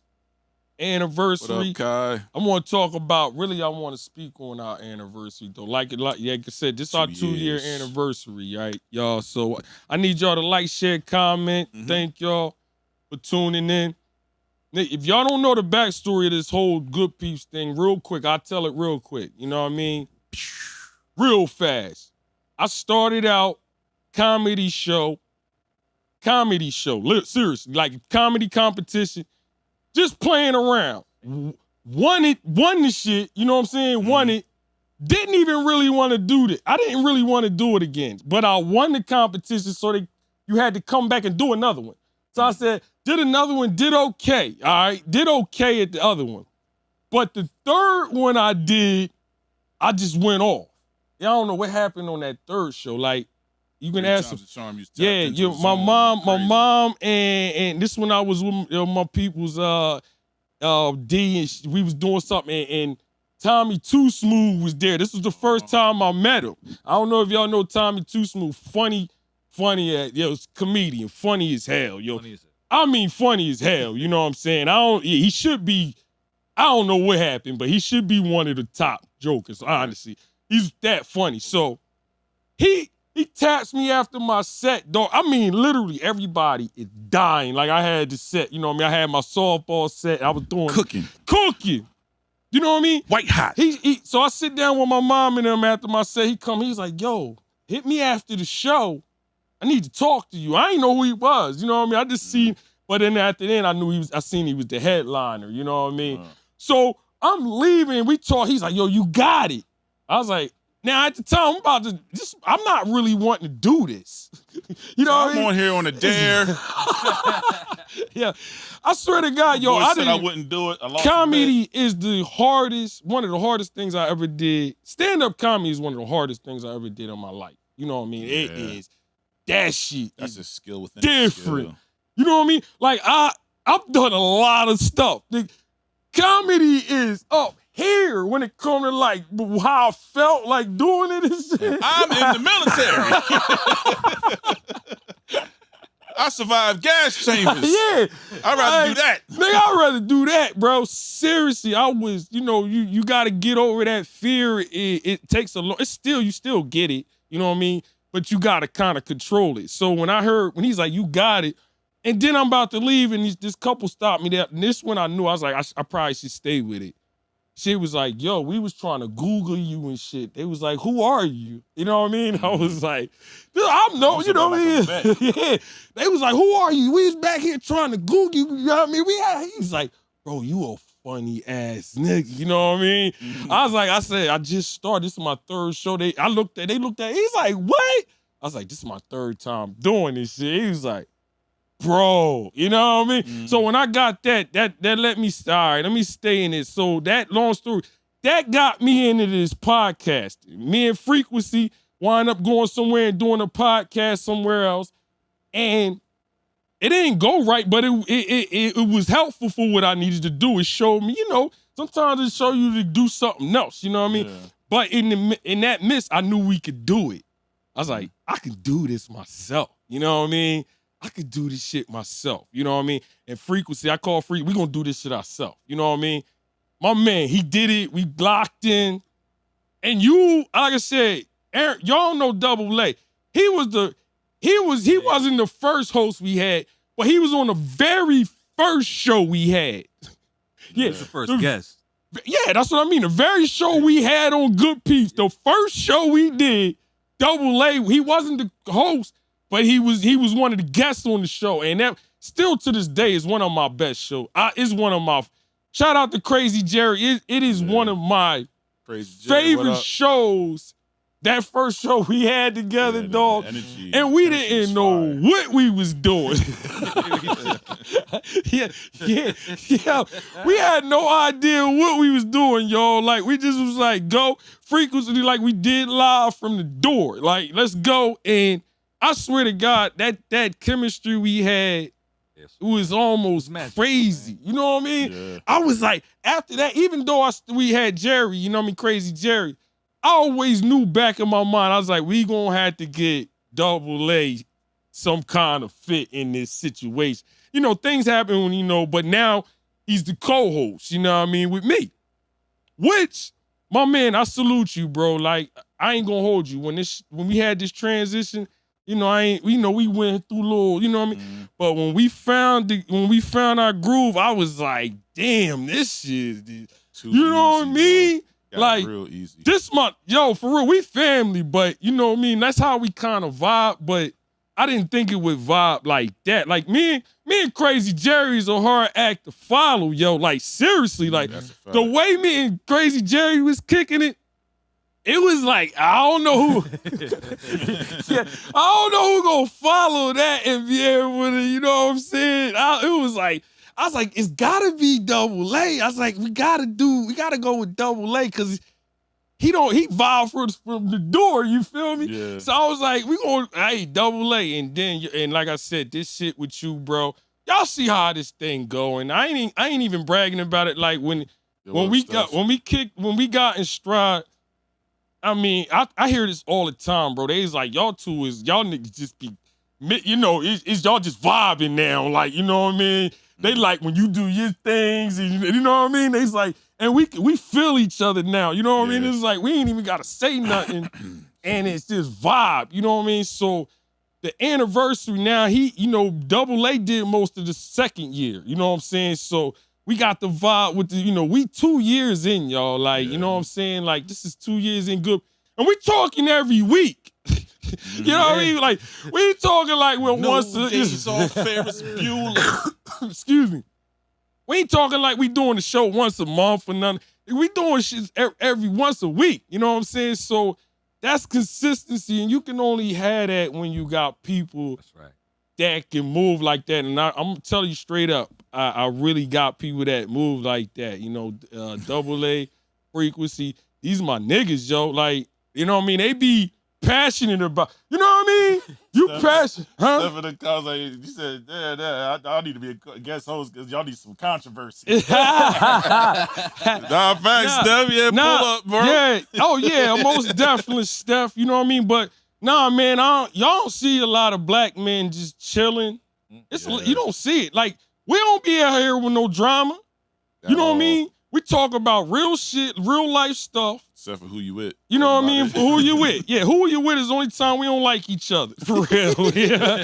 [SPEAKER 1] Anniversary.
[SPEAKER 2] What up, Kai?
[SPEAKER 1] I want to talk about, I want to speak on our anniversary, though. Like I said, this is our 2-year anniversary, right, y'all? So I need y'all to like, share, comment. Mm-hmm. Thank y'all for tuning in. If y'all don't know the backstory of this whole Good Peepz thing, real quick, I'll tell it real quick. You know what I mean? Real fast. I started out comedy show. Seriously, like comedy competition. Just playing around. Won the shit, you know what I'm saying? Mm-hmm. Won it. Didn't even really want to do it. I didn't really want to do it again. But I won the competition, so you had to come back and do another one. So I said, did another one, did okay. All right, did okay at the other one. But the third one I did, I just went off. I don't know what happened on that third show. Like, you can ask them. My mom, and this when I was with my people's D, and we was doing something, and Tommy Too Smooth was there. This was the first time I met him. I don't know if y'all know Tommy Too Smooth. Funny comedian, funny as hell, yo. I mean, funny as hell. You know what I'm saying? He should be. I don't know what happened, but he should be one of the top jokers. Honestly, he's that funny. So he taps me after my set, dog. I mean, literally everybody is dying. Like I had the set. You know what I mean? I had my softball set. I was doing
[SPEAKER 2] cooking.
[SPEAKER 1] You know what I mean?
[SPEAKER 2] White hot.
[SPEAKER 1] So I sit down with my mom and him after my set. He's like, yo, hit me after the show. I need to talk to you. I ain't know who he was. You know what I mean? I just seen, but then after then I seen he was the headliner. You know what I mean? So I'm leaving. We talk. He's like, yo, you got it. I was like, now at the time, I'm not really wanting to do this. You know what I mean?
[SPEAKER 2] I'm on here on a dare.
[SPEAKER 1] Yeah. I swear to God, yo,
[SPEAKER 2] I wouldn't do it.
[SPEAKER 1] Comedy is one of the hardest things I ever did. Stand-up comedy is one of the hardest things I ever did in my life. You know what I mean? Yeah. It is. That shit
[SPEAKER 2] That's a skill within
[SPEAKER 1] different.
[SPEAKER 2] A skill.
[SPEAKER 1] You know what I mean? Like, I've done a lot of stuff. Comedy is up here when it comes to like how I felt like doing it and shit.
[SPEAKER 2] I'm in the military. I survived gas chambers.
[SPEAKER 1] Yeah.
[SPEAKER 2] I'd rather do that.
[SPEAKER 1] Nigga, I'd rather do that, bro. Seriously, I was, you got to get over that fear. It takes a long, you still get it. You know what I mean? But you got to kind of control it. So when he's like, you got it, and then I'm about to leave and this couple stopped me there. And this one I knew, I was like, I probably should stay with it. She was like, yo, we was trying to Google you and shit. They was like, who are you? You know what I mean? I was like, I'm no, you know what I mean? Yeah. They was like, who are you? We was back here trying to Google you. You know what I mean? He's like, bro, you a funny ass nigga. You know what I mean? Mm-hmm. I said, I just started. This is my third show. They looked at, he's like, what? I was like, this is my third time doing this shit. He was like, bro, you know what I mean? Mm-hmm. So when I got that let me let me stay in it. So that long story, that got me into this podcasting. Me and Frequency wind up going somewhere and doing a podcast somewhere else. And it didn't go right, but it was helpful for what I needed to do. It showed me, sometimes it show you to do something else, you know what I mean? Yeah. But in that midst, I knew we could do it. I was like, I can do this myself, you know what I mean? I could do this shit myself, you know what I mean? And Frequency, I call Freak, we gonna do this shit ourselves, you know what I mean? My man, he did it, we locked in. And like I said, Aaron, y'all know Double A. He wasn't the first host we had, but he was on the very first show we had.
[SPEAKER 3] Yeah, the first guest.
[SPEAKER 1] Yeah, that's what I mean. The very show we had on Good Peepz, the first show we did, Double A, he wasn't the host, but he was one of the guests on the show. And that still to this day is one of my best shows. It's one of my, shout out to Crazy Jerry. It is one of my favorite shows. That first show we had together, dog, and we didn't know what we was doing. yeah. We had no idea what we was doing, y'all. Like, we just was like, go. Frequency, like we did live from the door. Like, let's go. And I swear to God, that chemistry we had, it was almost crazy. You know what I mean? Yeah. I was like, after that, even though we had Jerry, you know what I mean, Crazy Jerry, I always knew back in my mind, I was like, we gonna have to get Double A some kind of fit in this situation. You know, things happen when, but now he's the co-host, you know what I mean, with me. Which, my man, I salute you, bro. Like, I ain't gonna hold you. When we had this transition, we went through little, you know what I mean? Mm-hmm. But when we found our groove, I was like, damn, this shit, you know what I mean? Like,
[SPEAKER 2] real easy.
[SPEAKER 1] This month, for real, we family, but you know what I mean? That's how we kind of vibe, but I didn't think it would vibe like that. Like, me and Crazy Jerry's a hard act to follow, like, seriously. Like, the way me and Crazy Jerry was kicking it, it was like, I don't know who, I don't know who gonna follow that and be able to, you know what I'm saying? I was like, it's gotta be Double A. I was like, we gotta go with Double A because he vowed from the door, you feel me? Yeah. So I was like, hey, Double A. And like I said, this shit with you, bro, y'all see how this thing going. I ain't even bragging about it like when when we got in Stride, I mean, I hear this all the time, bro. They's like, y'all niggas just be, you know, it's y'all just vibing now. Like, you know what I mean? They like when you do your things, and you know what I mean? They's like, and we feel each other now. You know what I mean? It's like, we ain't even got to say nothing, and it's just vibe. You know what I mean? So the anniversary now, you know, Double A did most of the second year. You know what I'm saying? So we got the vibe with the, you know, we 2 years in, y'all. Like, you know what I'm saying? Like, this is 2 years in good. And we talking every week. You know what I mean? Like, we ain't talking like we're once a
[SPEAKER 2] days off Ferris Bueller.
[SPEAKER 1] Excuse me. We ain't talking like we doing the show once a month or nothing. We doing shit every once a week. You know what I'm saying? So that's consistency, and you can only have that when you got people that can move like that. And I'm gonna tell you straight up, I really got people that move like that. You know, Double A, Frequency. These are my niggas, yo. Like, you know what I mean? They be passionate about, you know what I mean? You passionate, huh?
[SPEAKER 2] Steph in the cause, like, you said, I need to be a guest host because y'all need some controversy. Nah, facts, Steph. Yeah, pull up, bro.
[SPEAKER 1] Yeah, oh yeah, most definitely, Steph. You know what I mean? But nah, man, y'all don't see a lot of black men just chilling. You don't see it. Like, we don't be out here with no drama. You know what I mean? We talk about real shit, real life stuff.
[SPEAKER 2] Except for who you with.
[SPEAKER 1] You know what I mean? For who you with. Yeah, who you with is the only time we don't like each other. For real. Yeah.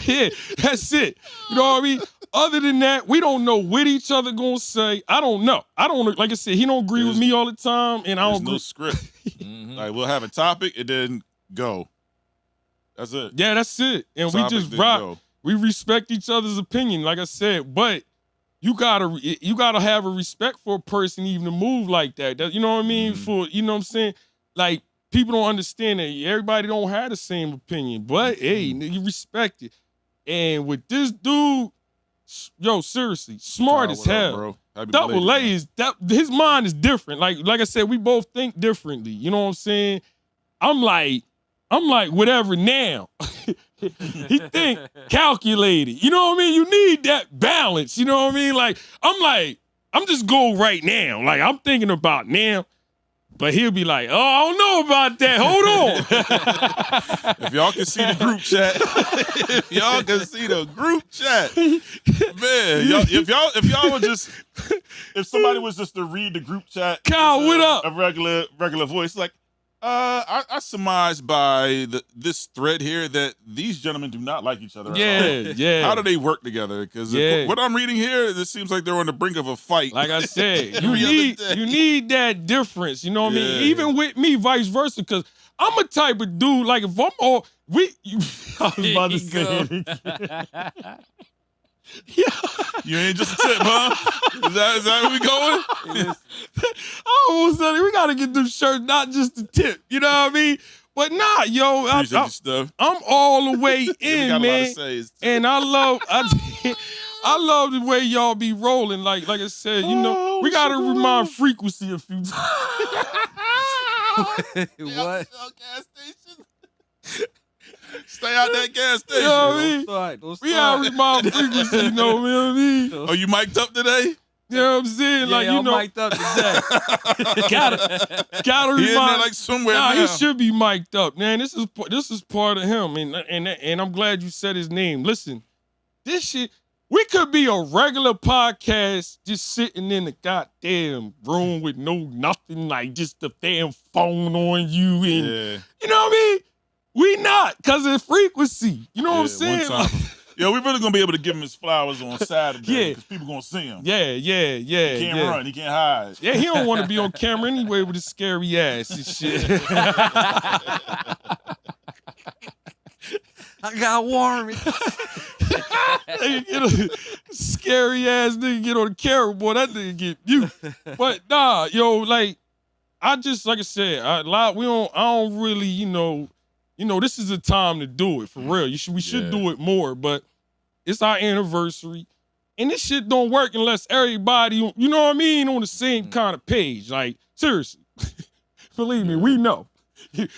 [SPEAKER 1] Yeah, that's it. You know what I mean? Other than that, we don't know what each other gonna say. I don't know. Like I said, he don't agree with me all the time, and I don't agree.
[SPEAKER 2] No script. Like, we'll have a topic and then go. That's it.
[SPEAKER 1] Yeah, that's it. And we just rock. We respect each other's opinion, like I said, but you gotta have a respect for a person even to move like that. You know what I mean? For, you know what I'm saying? Like, people don't understand that everybody don't have the same opinion, but hey, you respect it. And with this dude, yo, seriously, smart as hell. Double A is that, his mind is different. Like I said, we both think differently. You know what I'm saying? I'm like whatever now. He think calculated. You know what I mean? You need that balance. You know what I mean? Like, I'm just go right now. Like, I'm thinking about now. But he'll be like, oh, I don't know about that. Hold on.
[SPEAKER 2] If y'all can see the group chat. Man, if y'all would just, if somebody was just to read the group chat,
[SPEAKER 1] Kyle, what up?
[SPEAKER 2] A regular voice, like, I surmise by this thread here that these gentlemen do not like each other.
[SPEAKER 1] Yeah.
[SPEAKER 2] How do they work together? Because what I'm reading here, this seems like they're on the brink of a fight.
[SPEAKER 1] Like I said, you need that difference. You know what I mean? Even with me, vice versa. Because I'm a type of dude. Like, if I'm all I was about to say it. Yeah.
[SPEAKER 2] You ain't just a tip, huh? Is that where we going?
[SPEAKER 1] I almost said it. We gotta get them shirts, not just the tip. You know what I mean? But nah, yo, I'm all the way in, man. And I love the way y'all be rolling. Like I said, you know, we gotta remind Frequency a few times.
[SPEAKER 3] What?
[SPEAKER 2] Gas station. Stay out that gas station.
[SPEAKER 1] You know what I mean?
[SPEAKER 3] Don't start.
[SPEAKER 1] We gotta remind Frequency, you know what I mean?
[SPEAKER 2] Oh, you mic'd up today?
[SPEAKER 1] You know what I'm saying?
[SPEAKER 3] Yeah,
[SPEAKER 1] like, you know,
[SPEAKER 3] mic'd up today.
[SPEAKER 1] gotta remind.
[SPEAKER 2] He in there like somewhere now.
[SPEAKER 1] He should be mic'd up, man. This is part of him, and I'm glad you said his name. Listen, this shit. We could be a regular podcast just sitting in the goddamn room with nothing, like just the damn phone on you, and you know what I mean? We not, because of Frequency. You know what I'm saying?
[SPEAKER 2] Yo, we really gonna be able to give him his flowers on Saturday because people gonna see him.
[SPEAKER 1] Yeah.
[SPEAKER 2] He can't run, he can't hide.
[SPEAKER 1] Yeah, he don't want to be on camera anyway with his scary ass and shit.
[SPEAKER 3] I got warm.
[SPEAKER 1] Scary ass nigga get on the camera, boy, that nigga get you. But nah, yo, like I said, I don't really, you know, this is the time to do it for real. We should do it more, but it's our anniversary. And this shit don't work unless everybody, you know what I mean, on the same kind of page. Like, seriously. Believe me, we know.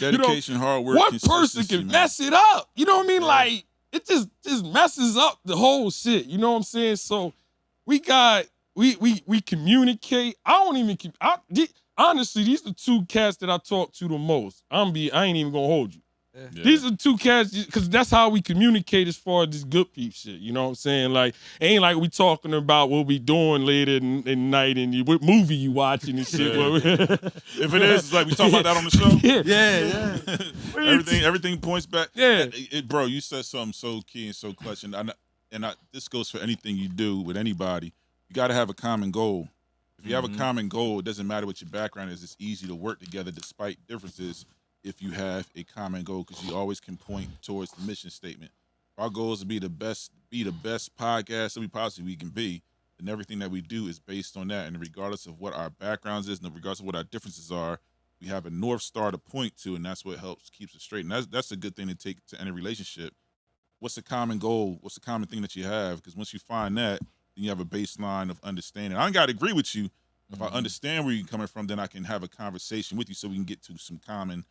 [SPEAKER 2] Dedication, hard work.
[SPEAKER 1] One person can mess it up. You know what I mean? Like, it just messes up the whole shit. You know what I'm saying? So we got we communicate. I don't even honestly, these are two cats that I talk to the most. I ain't even gonna hold you.
[SPEAKER 2] Yeah.
[SPEAKER 1] These are two cats because that's how we communicate as far as this Good Peepz shit. You know what I'm saying? Like, ain't like we talking about what we doing later in night and what movie you watching and shit.
[SPEAKER 2] If it is, it's like we talk about that on the show.
[SPEAKER 3] Yeah.
[SPEAKER 2] Everything points back.
[SPEAKER 1] Yeah.
[SPEAKER 2] Bro, you said something so key and so clutch, and this goes for anything you do with anybody. You got to have a common goal. If you have a common goal, it doesn't matter what your background is. It's easy to work together despite differences if you have a common goal, because you always can point towards the mission statement. Our goal is to be the best podcast that we possibly can be, and everything that we do is based on that. And regardless of what our backgrounds is, and regardless of what our differences are, we have a North Star to point to, and that's what keeps us straight. And that's a good thing to take to any relationship. What's the common goal? What's the common thing that you have? Because once you find that, then you have a baseline of understanding. I don't got to agree with you. If I understand where you're coming from, then I can have a conversation with you so we can get to some common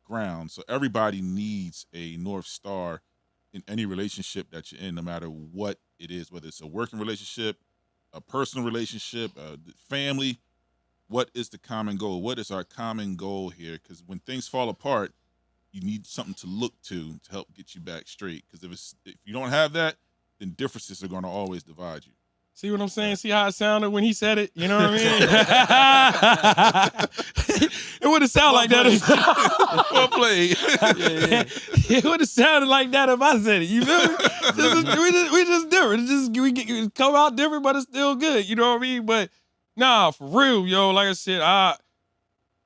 [SPEAKER 2] ground. So everybody needs a North Star in any relationship that you're in, no matter what it is, whether it's a working relationship, a personal relationship, family. What is the common goal? What is our common goal here? Because when things fall apart, you need something to look to help get you back straight. Because if you don't have that, then differences are going to always divide you.
[SPEAKER 1] See what I'm saying? See how it sounded when he said it? You know what I mean? It would have sounded like that.
[SPEAKER 2] Well played.
[SPEAKER 1] It would have sounded like that if I said it. You feel me? We just different. We come out different, but it's still good. You know what I mean? But nah, for real, yo. Like I said,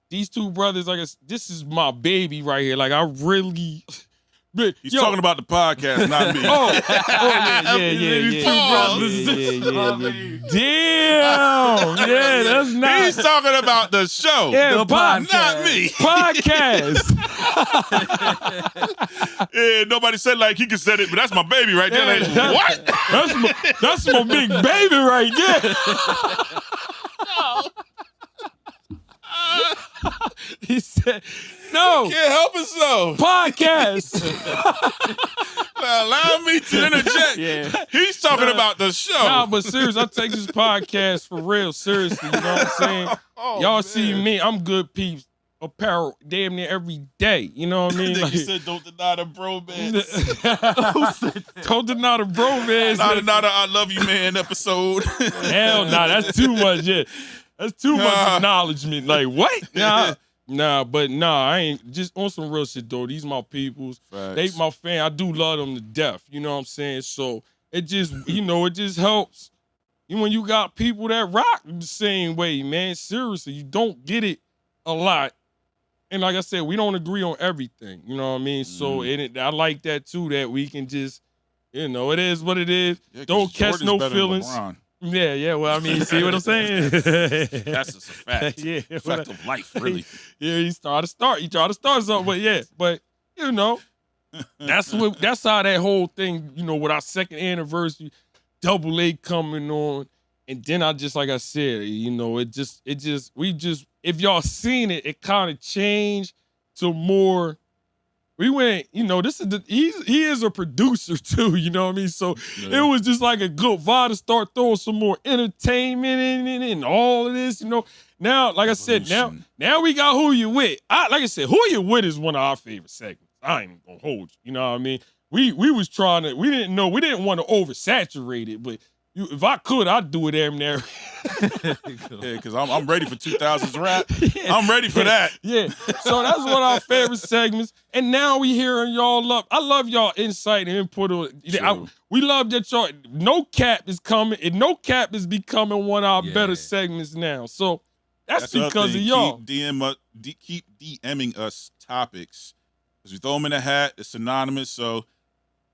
[SPEAKER 1] these two brothers, this is my baby right here. Like I really. But,
[SPEAKER 2] He's talking about the podcast, not me.
[SPEAKER 1] Damn. Yeah, that's not.
[SPEAKER 2] He's talking about the show.
[SPEAKER 1] Yeah,
[SPEAKER 2] the podcast. Not me.
[SPEAKER 1] Podcast.
[SPEAKER 2] Yeah, nobody said like he could say it, but that's my baby right there. Like, what?
[SPEAKER 1] That's my big baby right there. He said, no.
[SPEAKER 2] Can't help himself.
[SPEAKER 1] Podcast.
[SPEAKER 2] Well, allow me to interject.
[SPEAKER 1] Yeah.
[SPEAKER 2] He's talking about the show.
[SPEAKER 1] Nah, but seriously, I take this podcast for real. Seriously, you know what I'm saying? Y'all man. See me, I'm Good Peepz apparel damn near every day. You know what I mean?
[SPEAKER 2] Like, you said don't deny the bromance.
[SPEAKER 1] Don't deny the bromance.
[SPEAKER 2] Not another I love you man episode.
[SPEAKER 1] Hell nah, that's too much. Yeah. That's too much acknowledgement. Like, what? I ain't. Just on some real shit, though. These my peoples.
[SPEAKER 2] Facts.
[SPEAKER 1] They my fan. I do love them to death. You know what I'm saying? So, it just, it just helps. When you got people that rock the same way, man. Seriously, you don't get it a lot. And like I said, we don't agree on everything. You know what I mean? So, I like that, too, that we can just, it is what it is.
[SPEAKER 2] Yeah,
[SPEAKER 1] don't catch no feelings. Yeah, well, I mean, see what I'm saying?
[SPEAKER 2] That's just a fact.
[SPEAKER 1] Yeah.
[SPEAKER 2] Fact of life, really.
[SPEAKER 1] Yeah, he tried to start something, but that's how that whole thing, with our second anniversary, Double A coming on, and then I just, like I said, if y'all seen it, it kind of changed to more. We went, this is he is a producer too, you know what I mean? So It was just like a good vibe to start throwing some more entertainment in and all of this, Now, like I said, now we got Who You With. Like I said, Who You With is one of our favorite segments. I ain't gonna hold you know what I mean? We was trying to, we didn't want to oversaturate it, but if I could, I'd do it damn near.
[SPEAKER 2] Yeah, because I'm ready for 2000s rap. Yeah. I'm ready for that.
[SPEAKER 1] Yeah. So that's one of our favorite segments. And now we hearing y'all love. I love y'all insight and input on it. We love that y'all. No Cap is coming. And No Cap is becoming one of our better segments now. So that's because of y'all.
[SPEAKER 2] Keep DMing us topics. Because we throw them in a hat. It's anonymous. So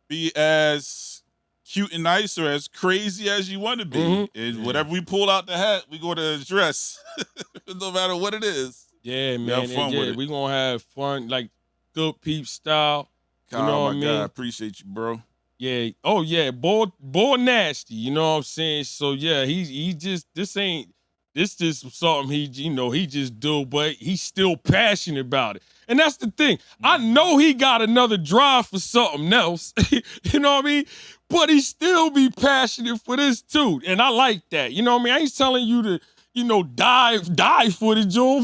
[SPEAKER 2] be as cute and nice or as crazy as you want to be. Mm-hmm. And whatever we pull out the hat, we going to address. No matter what it is.
[SPEAKER 1] Yeah, man. Have fun with it. We going to have fun, like Good Peepz style. You know what I mean? God,
[SPEAKER 2] appreciate you, bro.
[SPEAKER 1] Yeah. Oh, yeah. Boy nasty. You know what I'm saying? So, yeah, he just, this just something he just do, but he's still passionate about it. And that's the thing. I know he got another drive for something else. You know what I mean? But he still be passionate for this too. And I like that. You know what I mean? I ain't telling you to, die for the job.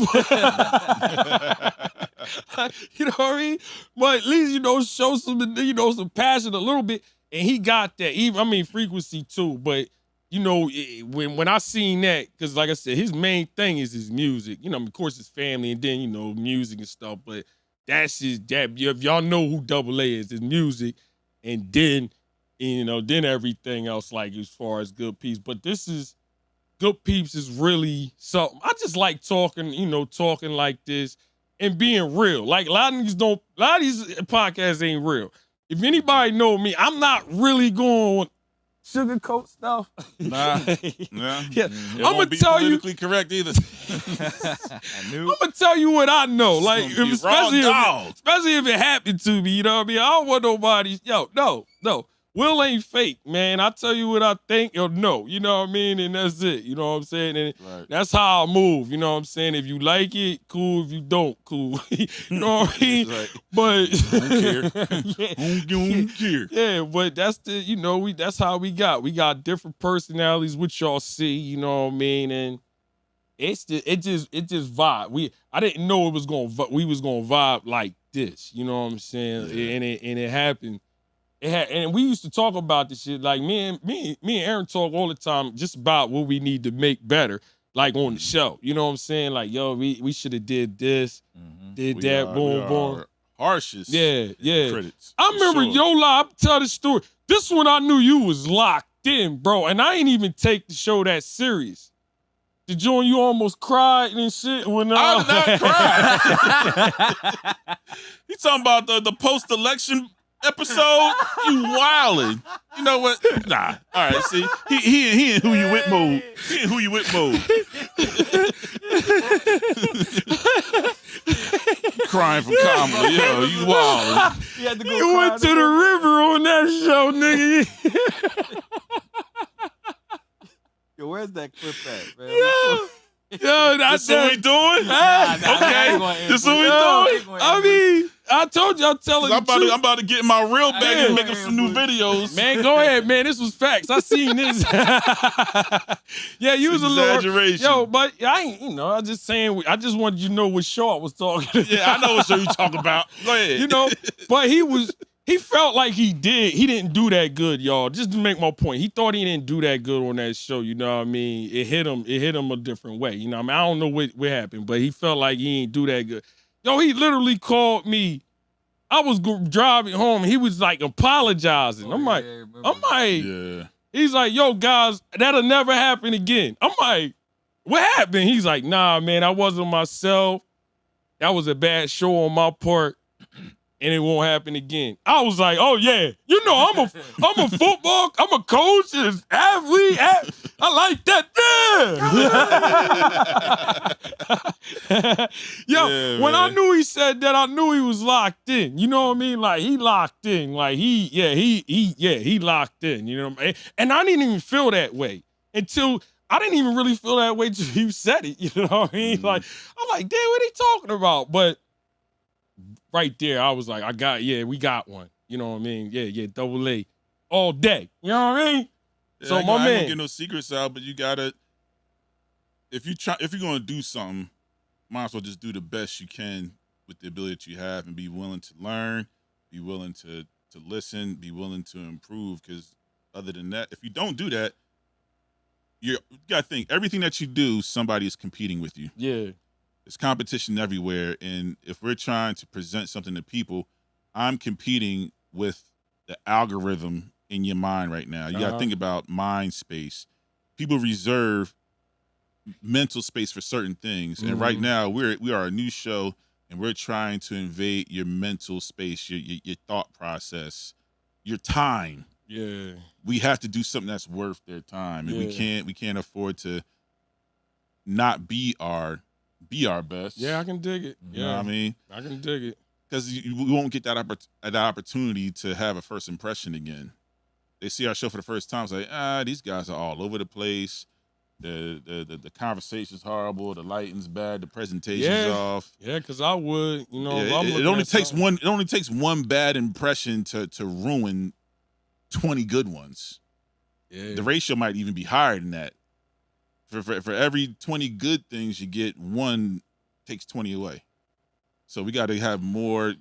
[SPEAKER 1] You know what I mean? But at least, show some, some passion a little bit. And he got that. Even, frequency too. But, when I seen that, because like I said, his main thing is his music. Of course, his family, and then, music and stuff. But that's if y'all know who Double A is, his music. And then, then everything else, like as far as Good Peepz. But Good Peepz is really something. I just like talking, talking like this and being real. Like a lot of these podcasts ain't real. If anybody know me, I'm not really going sugarcoat stuff.
[SPEAKER 2] Nah.
[SPEAKER 1] Yeah.
[SPEAKER 2] I'm gonna tell you politically correct either.
[SPEAKER 1] I'm gonna tell you what I know. Like especially if it happened to me, you know what I mean? I don't want nobody. No. Will ain't fake, man. I tell you what I think or no, you know what I mean? And that's it, you know what I'm saying? And that's how I move, you know what I'm saying? If you like it, cool. If you don't, cool. You know what I mean?
[SPEAKER 2] Right.
[SPEAKER 1] But
[SPEAKER 2] don't care.
[SPEAKER 1] Yeah, but that's that's how we got. We got different personalities, which y'all see, you know what I mean? And it just vibe. I didn't know we was gonna vibe like this, you know what I'm saying? Yeah. And it happened. And we used to talk about this shit. Like me and Aaron talk all the time just about what we need to make better, like on the show. You know what I'm saying? Like, yo, we should have did this, boom.
[SPEAKER 2] Harshest.
[SPEAKER 1] Yeah.
[SPEAKER 2] Critics.
[SPEAKER 1] I remember Yola, I'm tell the story. This one I knew you was locked in, bro. And I ain't even take the show that serious. The joint you almost cried and shit when
[SPEAKER 2] I did not cry. You talking about the post-election episode? You wildin'. You know what? Nah. All right, see? He in who you with mode. He in who you with mode. Crying for Kamala. Yo, you wildin'.
[SPEAKER 1] You went to the river on that show, nigga.
[SPEAKER 3] Yo, where's that clip at, man?
[SPEAKER 1] Yo,
[SPEAKER 2] that's what we doing? Okay. This what we doing?
[SPEAKER 1] I mean, I told you I'm telling you.
[SPEAKER 2] I'm about to get my reel back and make some new videos.
[SPEAKER 1] Man, go ahead, man. This was facts. I seen this. Yeah, you was a little
[SPEAKER 2] exaggeration.
[SPEAKER 1] Yo, but I ain't, I'm just saying, I just wanted you to know what Shaw was talking.
[SPEAKER 2] Yeah, I know what show you talking about. Go ahead.
[SPEAKER 1] But he felt like he didn't do that good, y'all. Just to make my point, he thought he didn't do that good on that show. You know what I mean? It hit him a different way. You know what I mean? I don't know what happened, but he felt like he ain't do that good. Yo, he literally called me. I was driving home. He was like apologizing. I'm like, he's like, yo, guys, that'll never happen again. I'm like, what happened? He's like, nah, man, I wasn't myself. That was a bad show on my part. And it won't happen again. I was like, oh yeah, I'm a football, I'm a coach, and athlete. I like that. Yeah. Yo, when I knew he said that, I knew he was locked in. You know what I mean? Like he locked in. Like he locked in. You know what I mean? And I didn't even feel that way until I didn't even really feel that way until you said it. You know what I mean? Mm-hmm. Like I'm like, damn, what are they talking about? But right there, I was like, we got one. You know what I mean? Yeah, Double A. All day. You know what I mean?
[SPEAKER 2] Yeah,
[SPEAKER 1] so
[SPEAKER 2] I
[SPEAKER 1] my man.
[SPEAKER 2] ain't gonna get no secrets out, but you gotta, if you're gonna do something, might as well just do the best you can with the ability that you have and be willing to learn, be willing to listen, be willing to improve. Because other than that, if you don't do that, you gotta think everything that you do, somebody is competing with you.
[SPEAKER 1] Yeah.
[SPEAKER 2] There's competition everywhere, and if we're trying to present something to people, I'm competing with the algorithm in your mind right now. You got to think about mind space. People reserve mental space for certain things, and right now we are a new show, and we're trying to invade your mental space, your thought process, your time.
[SPEAKER 1] Yeah,
[SPEAKER 2] we have to do something that's worth their time, and we can't afford to not be our best.
[SPEAKER 1] Yeah, I can dig it.
[SPEAKER 2] You know what I mean?
[SPEAKER 1] I can dig it.
[SPEAKER 2] Because we won't get that opportunity to have a first impression again. They see our show for the first time, it's like, these guys are all over the place. The conversation's horrible, the lighting's bad, the presentation's off.
[SPEAKER 1] Yeah, because I would, you know,
[SPEAKER 2] it only takes one. It only takes one bad impression to ruin 20 good ones. Yeah. The ratio might even be higher than that. For every 20 good things you get, one takes 20 away. So we got to have more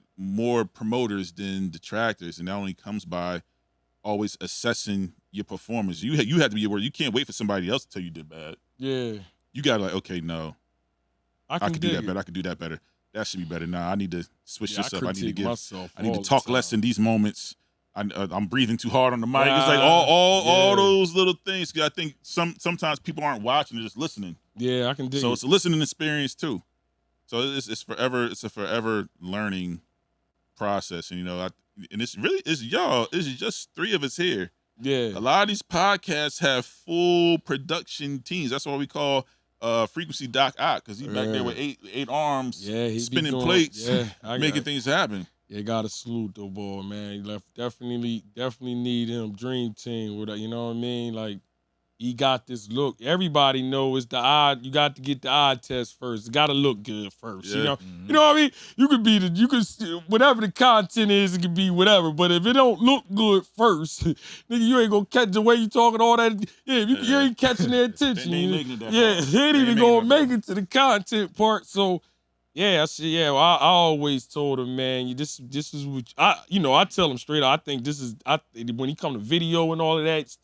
[SPEAKER 2] promoters than detractors, and that only comes by always assessing your performance. You have to be aware. You can't wait for somebody else to tell you did bad.
[SPEAKER 1] Yeah.
[SPEAKER 2] You got to like, okay, no. I can do that better. I can do that better. That should be better. Nah, I need to switch this up. I need to talk less in these moments. I'm breathing too hard on the mic. It's like all those little things. I think sometimes people aren't watching, they're just listening.
[SPEAKER 1] Yeah, I can dig it.
[SPEAKER 2] So it's a listening experience too. So it's a forever learning process. And and it's y'all. It's just three of us here.
[SPEAKER 1] Yeah.
[SPEAKER 2] A lot of these podcasts have full production teams. That's why we call Frequency Doc Ock, because he's back there with eight arms, spinning plates, making things happen.
[SPEAKER 1] Yeah, gotta salute the boy, man. He definitely need him. Dream team with you know what I mean? Like, he got this look. Everybody knows the eye. You got to get the eye test first. It gotta look good first. Yeah. You know, you know what I mean? You could whatever the content is, it could be whatever. But if it don't look good first, nigga, you ain't gonna catch the way you talking all that. Yeah, you ain't catching their attention.
[SPEAKER 2] They ain't making it that
[SPEAKER 1] they ain't even gonna make it to the content part. So. Yeah, I always told him, man, this is what I tell him straight up. I think this is when he come to video and all of that,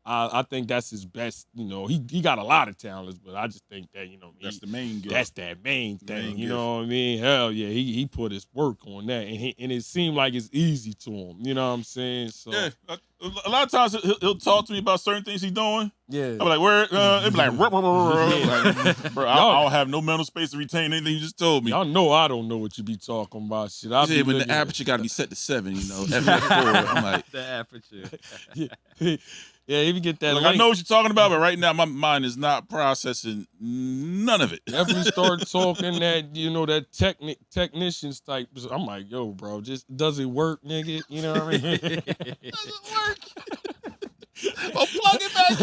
[SPEAKER 1] I think that's his best. He got a lot of talents, but I just think that
[SPEAKER 2] that's the main gift.
[SPEAKER 1] That's that main thing. You know what I mean? Hell yeah, he put his work on that, and it seemed like it's easy to him. You know what I'm saying? So
[SPEAKER 2] yeah, a lot of times he'll talk to me about certain things he's doing.
[SPEAKER 1] Yeah,
[SPEAKER 2] I'm like, where? It'd be like, bro, I don't have no mental space to retain anything you just told me.
[SPEAKER 1] Y'all know I don't know what you be talking about. Shit,
[SPEAKER 2] when the aperture got to be set to 7, f4. I'm like
[SPEAKER 3] the aperture.
[SPEAKER 1] Yeah, if you get that.
[SPEAKER 2] I know what you're talking about, but right now my mind is not processing none of it.
[SPEAKER 1] Definitely start talking that that technicians type. I'm like, yo, bro, just does it work, nigga? You know what I mean?
[SPEAKER 2] Does it work? Well, plug it back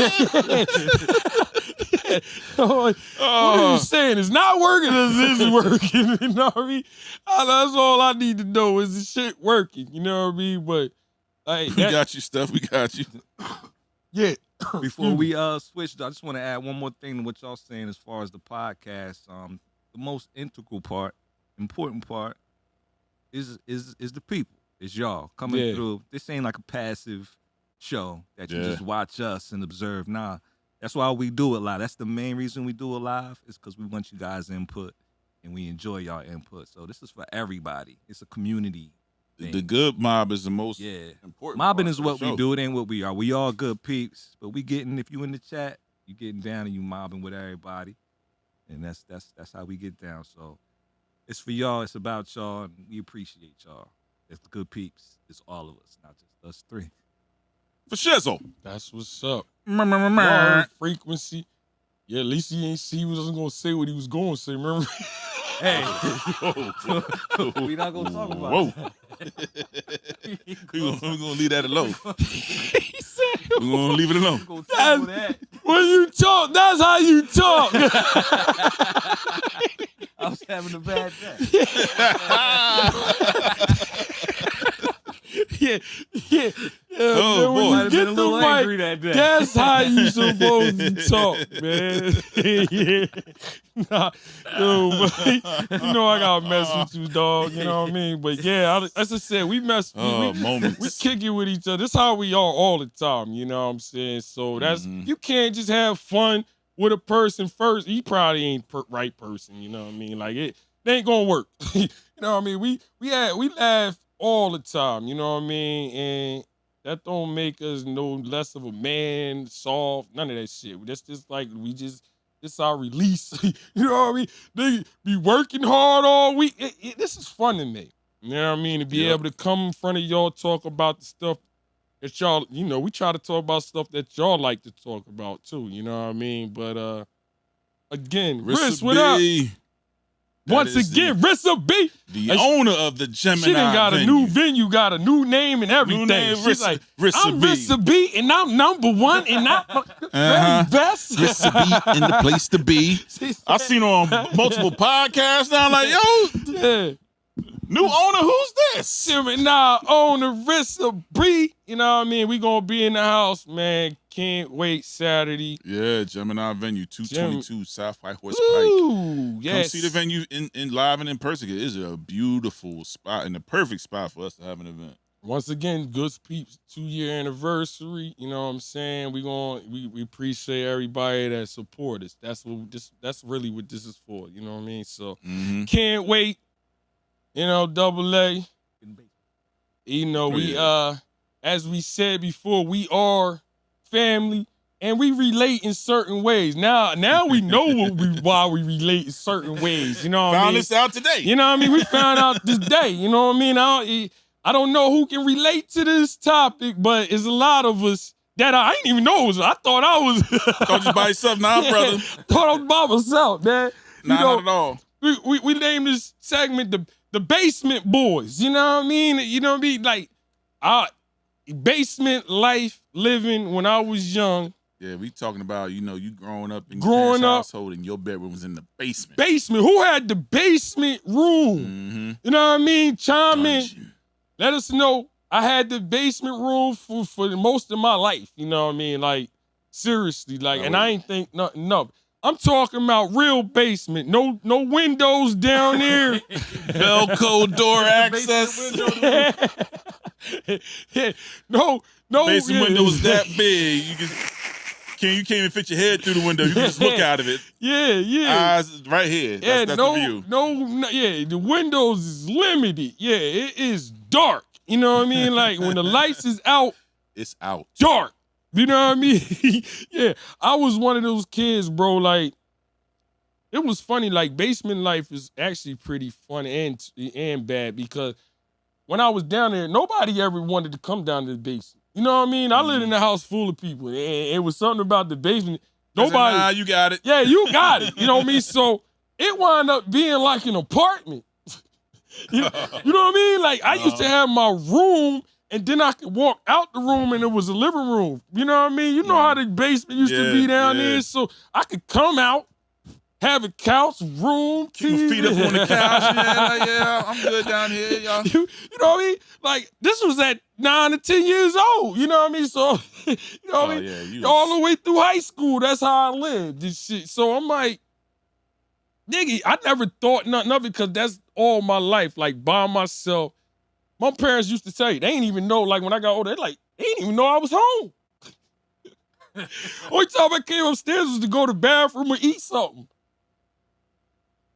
[SPEAKER 2] in.
[SPEAKER 1] What are you saying? It's not working or is it working? You know what I mean? That's all I need to know is the shit working. You know what I mean? But
[SPEAKER 2] we got you, Steph. We got you.
[SPEAKER 1] Yeah.
[SPEAKER 3] Before we switch, I just want to add one more thing to what y'all saying as far as the podcast. The most integral part, important part, is the people. It's y'all coming through. This ain't like a passive show that you just watch us and observe. Nah, that's why we do it live. That's the main reason we do it live, is because we want you guys' input and we enjoy y'all input. So this is for everybody. It's a community.
[SPEAKER 2] The good mob is the most important.
[SPEAKER 3] Mobbing is what we do. It ain't what we are. We all good peeps, but we getting, if you in the chat, you getting down and you mobbing with everybody, and that's how we get down. So it's for y'all. It's about y'all, and we appreciate y'all. It's the Good Peeps. It's all of us, not just us three.
[SPEAKER 2] For shizzle.
[SPEAKER 1] That's what's up. Frequency. Yeah, at least he ain't see he wasn't gonna say what he was going to say. Remember?
[SPEAKER 3] Hey, we not gonna talk about that.
[SPEAKER 2] We're gonna leave that alone. We're gonna leave it alone.
[SPEAKER 1] When you talk, that's how you talk.
[SPEAKER 3] I was having a bad day.
[SPEAKER 1] Yeah.
[SPEAKER 2] Oh, boy.
[SPEAKER 3] Might have been a little angry that day.
[SPEAKER 1] That's how you supposed to talk, man. Yeah. Nah, you know I gotta mess with you, dog. You know what I mean? But yeah, as I said, we mess. We kick it with each other. This is how we are all the time. You know what I'm saying? So that's you can't just have fun with a person first. He probably ain't right person. You know what I mean? Like it ain't gonna work. You know what I mean? We laugh all the time, you know what I mean? And that don't make us no less of a man, soft, none of that shit. That's just like, it's our release. You know what I mean? They be working hard all week. This is fun to me. You know what I mean? To be able to come in front of y'all, talk about the stuff that y'all, we try to talk about stuff that y'all like to talk about too, you know what I mean? But again, Riss, what up? Once again, Rissa B.
[SPEAKER 2] The owner of the Gemini
[SPEAKER 1] She done got
[SPEAKER 2] venue.
[SPEAKER 1] a new venue, got a new name and everything. She's like, I'm Rissa B, and I'm #1, and I'm very best.
[SPEAKER 2] Rissa B in the place to be. I've seen her on multiple podcasts now. I'm like, yo, new owner, who's this?
[SPEAKER 1] Nah, owner Rissa B. You know what I mean? We gonna be in the house, man. Can't wait Saturday.
[SPEAKER 2] Yeah, Gemini venue, 222 South White Horse
[SPEAKER 1] Ooh,
[SPEAKER 2] Pike.
[SPEAKER 1] yes.
[SPEAKER 2] Come see the venue in live and in person. It is a beautiful spot and the perfect spot for us to have an event.
[SPEAKER 1] Once again, Good Peepz 2-year anniversary. You know what I'm saying? We appreciate everybody that support us. That's really what this is for. You know what I mean? So can't wait. You know, Double A. You know, we as we said before, we are family, and we relate in certain ways. Now we know why we relate in certain ways. You know what I mean?
[SPEAKER 2] Found this out today.
[SPEAKER 1] You know what I mean? We found out this day. You know what I mean? I don't know who can relate to this topic, but it's a lot of us that I didn't even know. I thought I was.
[SPEAKER 2] Thought you by yourself now, brother.
[SPEAKER 1] Thought I was by myself, man.
[SPEAKER 2] Not at all.
[SPEAKER 1] We named this segment the Basement Boys. You know what I mean? You know what I mean? Like, basement life living when I was young.
[SPEAKER 2] Yeah, we talking about, you growing up in your parents' household and your bedroom was in the basement.
[SPEAKER 1] Basement. Who had the basement room? You know what I mean? Chime in. Let us know. I had the basement room for most of my life. You know what I mean? Like, seriously. Like, and I ain't think nothing of it. I'm talking about real basement. No windows down there.
[SPEAKER 2] Velcro door access.
[SPEAKER 1] No.
[SPEAKER 2] Basement window was that big. You can't even fit your head through the window. You can just look out of it.
[SPEAKER 1] Yeah.
[SPEAKER 2] Eyes right here. That's the view.
[SPEAKER 1] The windows is limited. Yeah, it is dark. You know what I mean? Like, when the lights is out,
[SPEAKER 2] it's out.
[SPEAKER 1] Dark. You know what I mean? Yeah, I was one of those kids, bro. Like, it was funny. Like, basement life is actually pretty funny and bad, because when I was down there, nobody ever wanted to come down to the basement. You know what I mean? I lived in a house full of people, and it was something about the basement. Nobody.
[SPEAKER 2] Nah, you got it.
[SPEAKER 1] Yeah, you got it. You know what I mean? So it wound up being like an apartment. You know what I mean? Like, I used to have my room, and then I could walk out the room and it was a living room. You know what I mean? You know how the basement used to be down there? So I could come out, have a couch, room,
[SPEAKER 2] keep my feet up on the couch. Yeah, I'm good down here, y'all.
[SPEAKER 1] You know what I mean? Like, this was at 9 to 10 years old. You know what I mean? So, you know what I mean? Yeah, all the way through high school, that's how I lived. This shit. So I'm like, nigga, I never thought nothing of it, because that's all my life, like, by myself. My parents used to say, they ain't even know, like, when I got older, they didn't even know I was home. Only time I came upstairs was to go to the bathroom or eat something.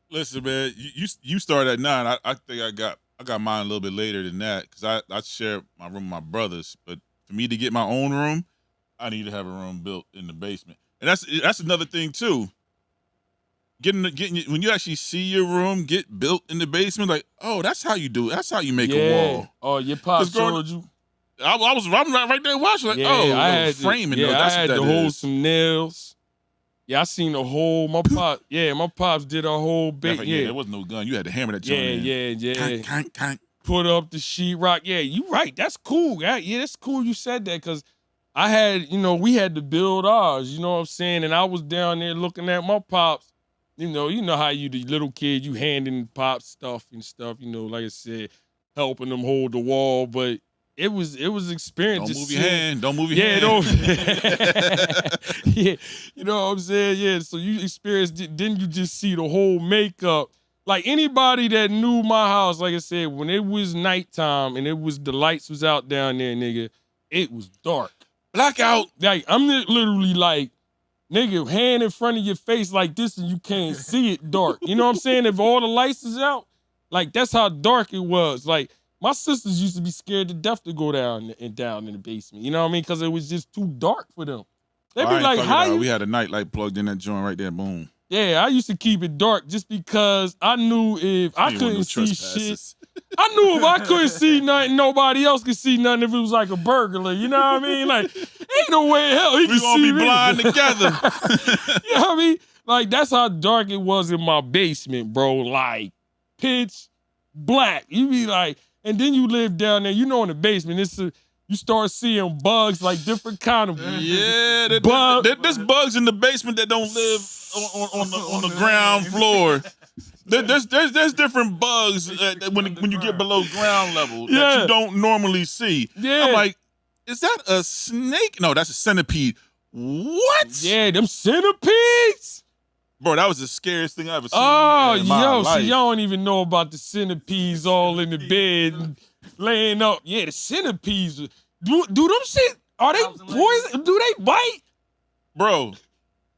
[SPEAKER 2] Listen, man, you started at 9. I think I got mine a little bit later than that, because I shared my room with my brothers. But for me to get my own room, I need to have a room built in the basement. And that's another thing too. Getting when you actually see your room get built in the basement, like, oh, that's how you do it. That's how you make a wall.
[SPEAKER 1] Oh, your pop showed you.
[SPEAKER 2] I was right there watching, like,
[SPEAKER 1] I had
[SPEAKER 2] framing.
[SPEAKER 1] Yeah,
[SPEAKER 2] that's
[SPEAKER 1] I had
[SPEAKER 2] what that
[SPEAKER 1] to hold
[SPEAKER 2] is.
[SPEAKER 1] some nails. Yeah, I seen the whole. My pops did a whole big. Yeah,
[SPEAKER 2] there was no gun. You had to hammer that joint in.
[SPEAKER 1] Yeah.
[SPEAKER 2] Conk.
[SPEAKER 1] Put up the sheetrock. Yeah, you right. That's cool. Yeah, that's cool. You said that, because I had, we had to build ours. You know what I'm saying? And I was down there looking at my pops. You know how you, the little kid, you handing pops stuff and stuff. Like I said, helping them hold the wall, but. It was experience.
[SPEAKER 2] Don't move your hand. Don't move your hand.
[SPEAKER 1] Yeah, you know what I'm saying? Yeah, so you experienced it. Then you just see the whole makeup. Like, anybody that knew my house, like I said, when it was nighttime and the lights was out down there, nigga, it was dark.
[SPEAKER 2] Blackout.
[SPEAKER 1] Like, I'm literally like, nigga, hand in front of your face like this and you can't see it dark. You know what I'm saying? If all the lights is out, like, that's how dark it was. Like, my sisters used to be scared to death to go down in the basement. You know what I mean? Because it was just too dark for them. They'd be like, how you...
[SPEAKER 2] We had a nightlight plugged in that joint right there, boom.
[SPEAKER 1] Yeah, I used to keep it dark just because I knew if I couldn't see shit. I knew if I couldn't see nothing, nobody else could see nothing if it was like a burglar. You know what I mean? Like, ain't no way in hell he could see me.
[SPEAKER 2] We gonna be blind together.
[SPEAKER 1] You know what I mean? Like, that's how dark it was in my basement, bro. Like, pitch black. You be like, and then you live down there, you know, in the basement, you start seeing bugs, like different kind of
[SPEAKER 2] bugs. There's bugs in the basement that don't live on the ground floor. There's different bugs when you get below ground level that you don't normally see.
[SPEAKER 1] Yeah.
[SPEAKER 2] I'm like, is that a snake? No, that's a centipede. What?
[SPEAKER 1] Yeah, them centipedes.
[SPEAKER 2] Bro, that was the scariest thing I ever seen.
[SPEAKER 1] Oh,
[SPEAKER 2] in my life.
[SPEAKER 1] So y'all don't even know about the centipedes all in the bed and laying up. Yeah, the centipedes. Do them shit? Are they poison? Do they bite?
[SPEAKER 2] Bro,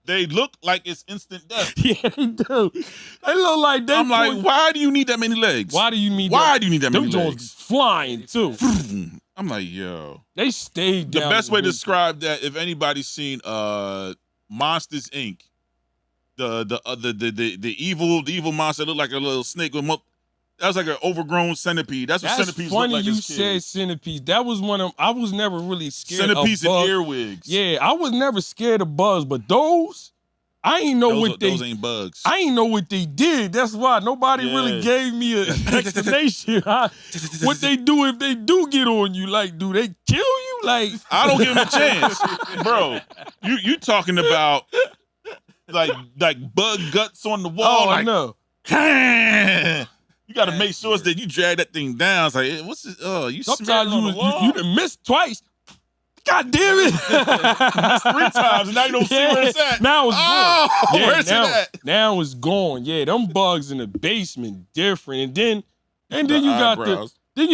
[SPEAKER 2] they look like it's instant death.
[SPEAKER 1] Yeah, they do. They look like they.
[SPEAKER 2] I'm like, why do you need that many legs?
[SPEAKER 1] Why do you need?
[SPEAKER 2] Why do you need that many
[SPEAKER 1] legs? Them
[SPEAKER 2] legs?
[SPEAKER 1] joints flying too.
[SPEAKER 2] I'm like, yo.
[SPEAKER 1] They stayed down.
[SPEAKER 2] The best way to describe that, if anybody's seen Monsters Inc., the evil monster looked like a little snake with that was like an overgrown centipede. That's what centipedes look like.
[SPEAKER 1] Funny you said centipede. That was one of I was never really scared
[SPEAKER 2] centipedes
[SPEAKER 1] of bugs.
[SPEAKER 2] and earwigs.
[SPEAKER 1] Yeah, I was never scared of bugs, but those I ain't know
[SPEAKER 2] those ain't bugs.
[SPEAKER 1] I ain't know what they did. That's why nobody really gave me an explanation. What they do if they do get on you? Like, do they kill you? Like,
[SPEAKER 2] I don't give them a chance, bro. You talking about like bug guts on the wall?
[SPEAKER 1] Oh,
[SPEAKER 2] like,
[SPEAKER 1] I know.
[SPEAKER 2] You got to make sure that you drag that thing down. It's like, hey, what's this? Oh, you
[SPEAKER 1] sometimes
[SPEAKER 2] on the wall?
[SPEAKER 1] You done missed twice. God damn it!
[SPEAKER 2] Missed 3 times, and now you don't see where it's at.
[SPEAKER 1] Now it's gone. Yeah,
[SPEAKER 2] where's it at?
[SPEAKER 1] Now it's gone. Yeah, them bugs in the basement different, and then you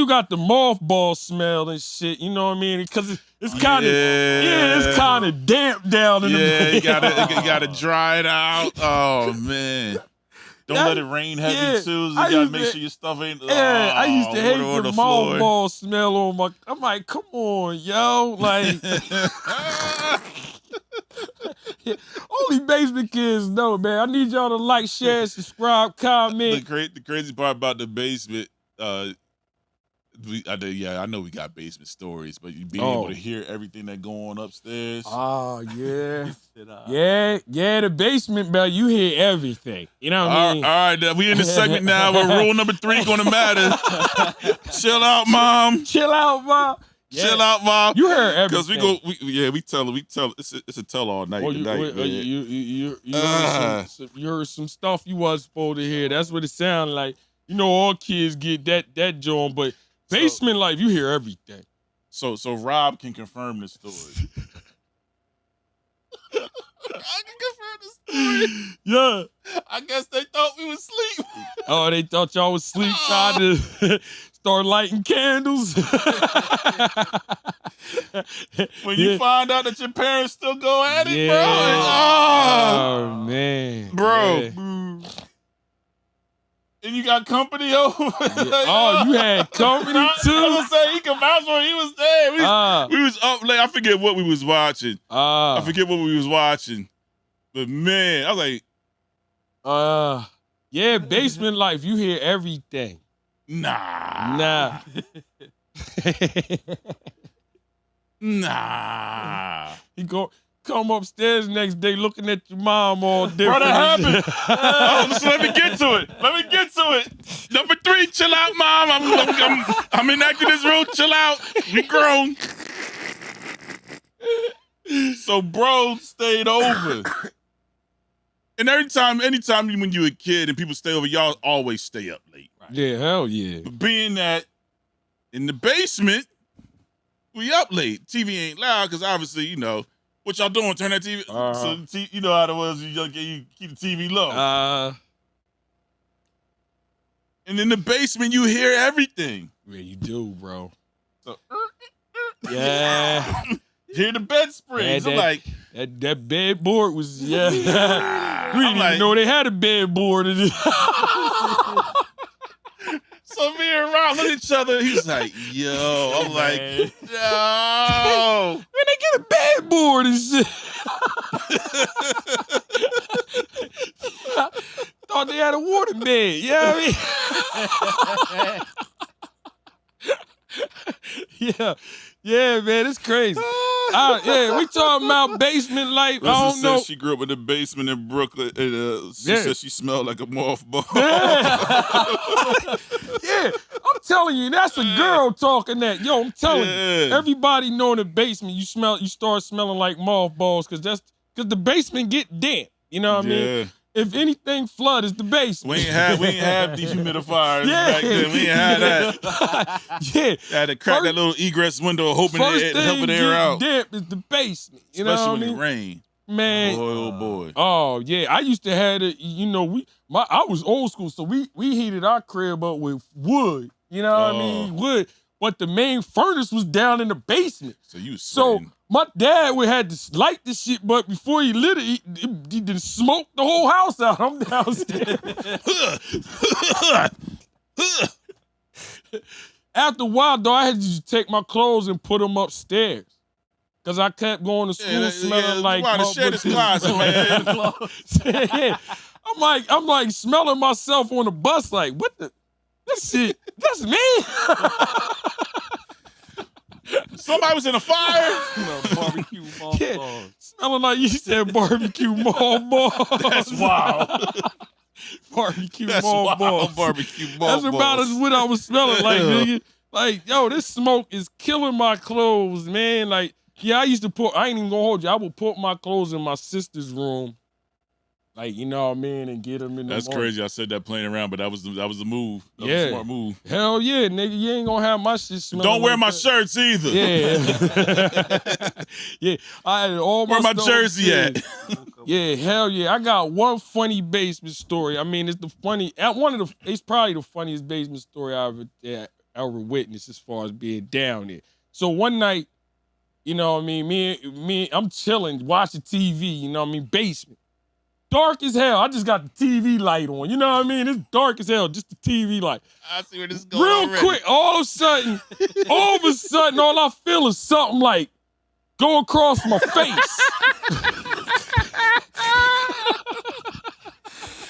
[SPEAKER 1] got the mothball smell and shit. You know what I mean? Because it's kind of it's kind of damp down in the basement.
[SPEAKER 2] you gotta dry it out. Oh man. Don't let it rain heavy too. You gotta make sure your stuff ain't.
[SPEAKER 1] Yeah, I used to hate the mothball smell on my. I'm like, come on, yo, like. Only basement kids know, man. I need y'all to like, share, subscribe, comment.
[SPEAKER 2] The crazy part about the basement, I know we got basement stories, but you being able to hear everything that going on upstairs.
[SPEAKER 1] Oh yeah, yeah. The basement, bro. You hear everything. You know what I mean?
[SPEAKER 2] All right, we in the segment now where rule number 3 gonna matter. Chill out, mom.
[SPEAKER 1] Chill out, mom. Yeah.
[SPEAKER 2] Chill out, mom.
[SPEAKER 1] You heard everything.
[SPEAKER 2] Because we tell. It's a tell all night tonight.
[SPEAKER 1] You heard some stuff you wasn't supposed to hear. That's what it sounded like. You know, all kids get that joint, but basement life, you hear everything.
[SPEAKER 2] So Rob can confirm this story. I can confirm this story.
[SPEAKER 1] Yeah.
[SPEAKER 2] I guess they thought we was asleep.
[SPEAKER 1] Oh, they thought y'all was asleep trying to start lighting candles.
[SPEAKER 2] When you find out that your parents still go at it, bro.
[SPEAKER 1] Oh man.
[SPEAKER 2] Bro.
[SPEAKER 1] Yeah.
[SPEAKER 2] And you got company over.
[SPEAKER 1] Oh, you had company too?
[SPEAKER 2] I was saying he can vouch for it. He was there. We was up late. I forget what we was watching. But man, I was like,
[SPEAKER 1] yeah, basement life. You hear everything.
[SPEAKER 2] Nah.
[SPEAKER 1] He come upstairs next day looking at your mom all different.
[SPEAKER 2] Bro, that happened. So let me get to it. Number 3, chill out, mom. I'm enacting this rule. Chill out. We grown. So bro stayed over. And anytime when you a kid and people stay over, y'all always stay up late. Right?
[SPEAKER 1] Yeah, hell yeah.
[SPEAKER 2] But being that in the basement, we up late. TV ain't loud because obviously, you know, what y'all doing? Turn that TV. So you know how it was. You keep the TV low. And in the basement, you hear everything.
[SPEAKER 1] Yeah, you do, bro.
[SPEAKER 2] So,
[SPEAKER 1] yeah.
[SPEAKER 2] Hear the bed springs. I'm like,
[SPEAKER 1] that bed board was we didn't even know they had a bed board.
[SPEAKER 2] So me and Rob look at each other. He's like, yo. I'm like, yo.
[SPEAKER 1] Man, they get a bed board and shit. Thought they had a water bed. You know what I mean? Yeah, man, it's crazy. Yeah, we talking about basement life. I don't know.
[SPEAKER 2] She grew up in the basement in Brooklyn, and she said she smelled like a mothball.
[SPEAKER 1] Yeah, I'm telling you, that's a girl talking that. Yo, I'm telling you, everybody know in the basement you start smelling like mothballs because the basement get damp. You know what I mean? If anything flood, it's the basement.
[SPEAKER 2] We ain't have dehumidifiers back then. We ain't had that.
[SPEAKER 1] Yeah.
[SPEAKER 2] Had to crack that little egress window, hoping it helping the air out.
[SPEAKER 1] Damp is the basement. You
[SPEAKER 2] Especially
[SPEAKER 1] know what
[SPEAKER 2] when
[SPEAKER 1] I mean?
[SPEAKER 2] it rained.
[SPEAKER 1] Man.
[SPEAKER 2] Boy, oh boy.
[SPEAKER 1] Oh yeah. I used to have it, I was old school, so we heated our crib up with wood. You know what I mean? Wood. But the main furnace was down in the basement.
[SPEAKER 2] So you sweating.
[SPEAKER 1] My dad would have to light this shit, but before he lit it, he done smoked the whole house out. I'm downstairs. After a while, though, I had to just take my clothes and put them upstairs. Because I kept going to school smelling like...
[SPEAKER 2] Wow, the shit is closet, man.
[SPEAKER 1] Yeah. I'm like smelling myself on the bus like, what the... This shit, that's me.
[SPEAKER 2] Somebody was in a fire.
[SPEAKER 3] Barbecue mothballs.
[SPEAKER 1] Yeah, smelling like you said barbecue mothballs.
[SPEAKER 2] That's wild.
[SPEAKER 1] Barbecue
[SPEAKER 2] That's
[SPEAKER 1] mothballs.
[SPEAKER 2] wild. Barbecue mothballs.
[SPEAKER 1] That's about as what I was smelling like, nigga. Like, yo, this smoke is killing my clothes, man. Like, yeah, I ain't even gonna hold you. I would put my clothes in my sister's room. Like, you know what I mean, and get them in the
[SPEAKER 2] That's
[SPEAKER 1] morning.
[SPEAKER 2] crazy. I said that playing around, but that was the move. That was
[SPEAKER 1] Yeah.
[SPEAKER 2] a smart move.
[SPEAKER 1] Hell yeah, nigga. You ain't gonna have my shit smelling.
[SPEAKER 2] Don't wear
[SPEAKER 1] like
[SPEAKER 2] my
[SPEAKER 1] that.
[SPEAKER 2] shirts either.
[SPEAKER 1] Yeah. Yeah. I had all my
[SPEAKER 2] Where my
[SPEAKER 1] stuff
[SPEAKER 2] jersey
[SPEAKER 1] upstairs.
[SPEAKER 2] at?
[SPEAKER 1] Yeah, hell yeah. I got one funny basement story. I mean, it's probably the funniest basement story I ever witnessed as far as being down there. So one night, you know what I mean, me, I'm chilling, watching TV, you know what I mean, basement. Dark as hell. I just got the TV light on. You know what I mean? It's dark as hell, just the TV light.
[SPEAKER 2] I see where this is going
[SPEAKER 1] Real
[SPEAKER 2] already.
[SPEAKER 1] quick, all of a sudden, all I feel is something like go across my face.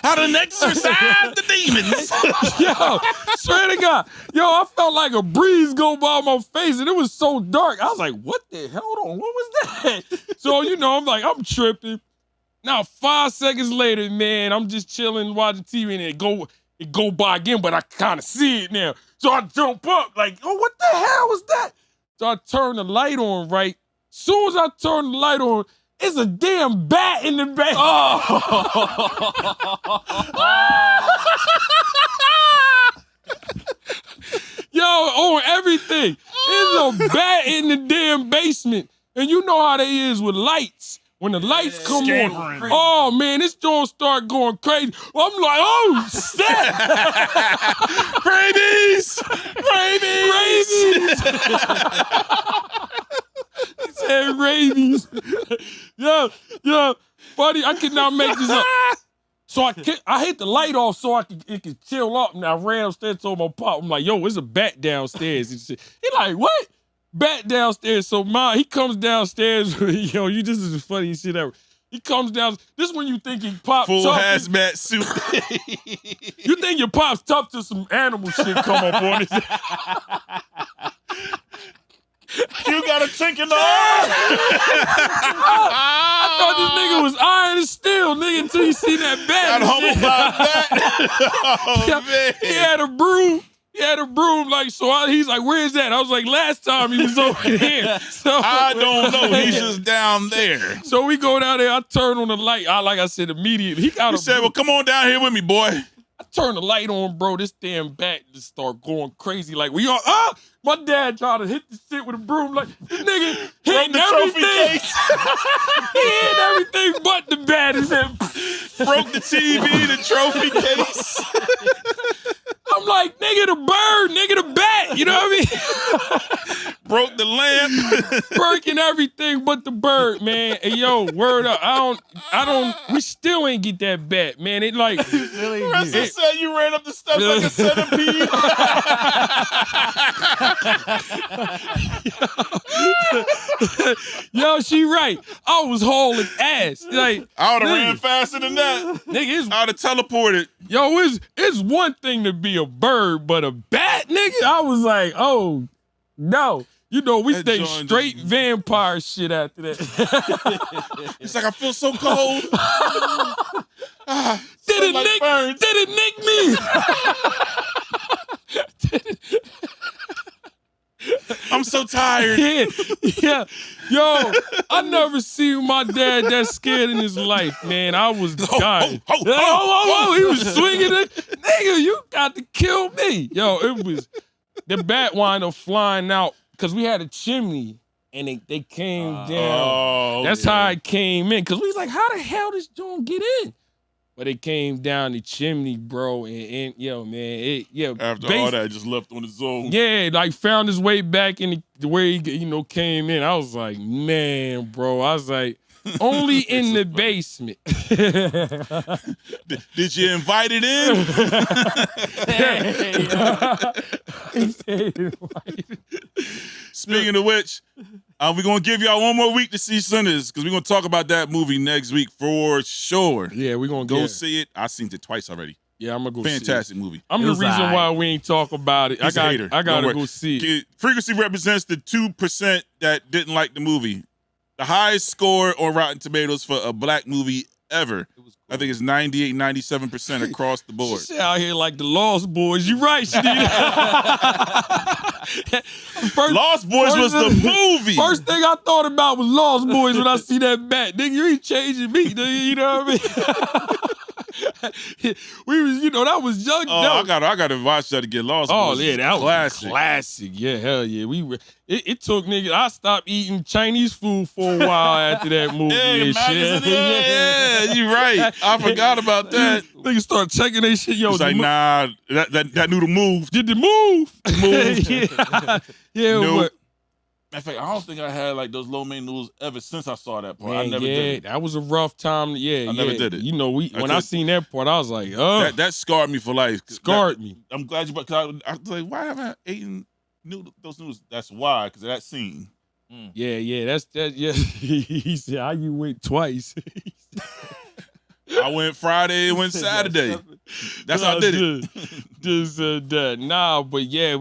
[SPEAKER 2] How to exorcise the demons.
[SPEAKER 1] Yo, swear to God. Yo, I felt like a breeze go by my face and it was so dark. I was like, what the hell? Hold on, what was that? So, I'm like, I'm tripping. Now, 5 seconds later, man, I'm just chilling, watching TV, and it go by again, but I kind of see it now. So I jump up, like, oh, what the hell was that? So I turn the light on, right? Soon as I turn the light on, it's a damn bat in the back. Yo, on everything. There's a bat in the damn basement. And you know how they is with lights. When the lights come on, oh man, this joint start going crazy. I'm like, oh shit! Rabies! He said rabies. Yeah, buddy, I could not make this up. So I hit the light off so it could chill up. And I ran upstairs, told my pop, I'm like, yo, there's a bat downstairs. And shit. He like, what? Bat downstairs. So he comes downstairs. Yo, this is the funniest shit ever. He comes down. This is when you think he popped
[SPEAKER 2] full
[SPEAKER 1] tough.
[SPEAKER 2] hazmat suit.
[SPEAKER 1] You think your pop's tough till some animal shit come up on his.
[SPEAKER 2] You got a chink in the arm.
[SPEAKER 1] I thought this nigga was iron and steel, nigga, until you see that bat.
[SPEAKER 2] Got humbled by that. Oh, man.
[SPEAKER 1] He had a broom. He's like, where is that? I was like, last time he was over here. So
[SPEAKER 2] I don't know. He's just down there.
[SPEAKER 1] So we go down there. I turn on the light. Like I said, immediately. He
[SPEAKER 2] said, well, come on down here with me, boy.
[SPEAKER 1] I turn the light on, bro. This damn bat just start going crazy. Like, my dad tried to hit the shit with a broom. Like, this nigga hitting everything. He hit everything but the bat. He said,
[SPEAKER 2] broke the TV, the trophy case.
[SPEAKER 1] I'm like, nigga, the bird, nigga, the bat. You know what I mean?
[SPEAKER 2] Broke the lamp.
[SPEAKER 1] Breaking everything but the bird, man. Hey, yo, word up. We still ain't get that bat, man. It like.
[SPEAKER 2] Russell said you ran up the steps like a centipede.
[SPEAKER 1] Yo, she right. I was hauling ass. Like,
[SPEAKER 2] I would have ran faster than that.
[SPEAKER 1] Nigga,
[SPEAKER 2] I would have teleported.
[SPEAKER 1] Yo, it's one thing to be a bird, but a bat, nigga, I was like, oh, no. You know, we
[SPEAKER 2] That
[SPEAKER 1] stay
[SPEAKER 2] joint
[SPEAKER 1] straight
[SPEAKER 2] just-
[SPEAKER 1] vampire shit after that.
[SPEAKER 2] It's like I feel so cold.
[SPEAKER 1] Did it
[SPEAKER 2] like
[SPEAKER 1] nick?
[SPEAKER 2] burns.
[SPEAKER 1] Did it nick me?
[SPEAKER 2] I'm so tired.
[SPEAKER 1] Yeah. Yo, I never seen my dad that scared in his life, man. I was dying. He was swinging it. Nigga, you got to kill me. Yo, it was, the bat wind up flying out because we had a chimney and they came down.
[SPEAKER 2] Oh,
[SPEAKER 1] That's how it came in. Because we was like, how the hell this joint get in? But it came down the chimney, bro, and yo, man,
[SPEAKER 2] After all that, just left on his own.
[SPEAKER 1] yeah, like found his way back in the way he, came in. I was like, man, bro, I was like, only in the basement.
[SPEAKER 2] Did you invite it in? Speaking of which, we're going to give y'all one more week to see Sinners because we're going to talk about that movie next week for sure.
[SPEAKER 1] Yeah, we're going to
[SPEAKER 2] Go see it. I've seen it twice already.
[SPEAKER 1] Yeah, I'm going to go see it.
[SPEAKER 2] Fantastic movie.
[SPEAKER 1] I'm the reason why we ain't talk about it.
[SPEAKER 2] He's a hater.
[SPEAKER 1] I got
[SPEAKER 2] Don't
[SPEAKER 1] to
[SPEAKER 2] worry.
[SPEAKER 1] go see it.
[SPEAKER 2] Frequency represents the 2% that didn't like the movie. The highest score on Rotten Tomatoes for a black movie ever. I think it's 98, 97% across the board.
[SPEAKER 1] Shit out here like the Lost Boys. You right, Steve.
[SPEAKER 2] Lost Boys was the movie.
[SPEAKER 1] First thing I thought about was Lost Boys when I see that bat. Nigga, you ain't changing me, nigga. You know what I mean? We was, that was young.
[SPEAKER 2] I gotta watch that again. Lost Boys.
[SPEAKER 1] Oh yeah, that
[SPEAKER 2] classic.
[SPEAKER 1] was classic. Yeah, hell yeah. It took niggas. I stopped eating Chinese food for a while after that movie.
[SPEAKER 2] Yeah, you right. I forgot about that.
[SPEAKER 1] Niggas start checking their shit. Yo,
[SPEAKER 2] it's like, nah, that noodle moved.
[SPEAKER 1] Did the move?
[SPEAKER 2] Moved.
[SPEAKER 1] Yeah,
[SPEAKER 2] nope.
[SPEAKER 1] but
[SPEAKER 2] in fact, I don't think I had like those lo mein noodles ever since I saw that part.
[SPEAKER 1] man,
[SPEAKER 2] I never did it.
[SPEAKER 1] That was a rough time. Yeah,
[SPEAKER 2] I never did it.
[SPEAKER 1] When I seen that part, I was like, oh,
[SPEAKER 2] that scarred me for life.
[SPEAKER 1] Scarred me.
[SPEAKER 2] I'm glad you, because I was like, why haven't I eaten those noodles? That's why, because of that scene.
[SPEAKER 1] Yeah, that's that. Yeah, he said, how you went twice?
[SPEAKER 2] I went Friday and went Saturday. That's how I did it.
[SPEAKER 1] Just that. Nah, but yeah,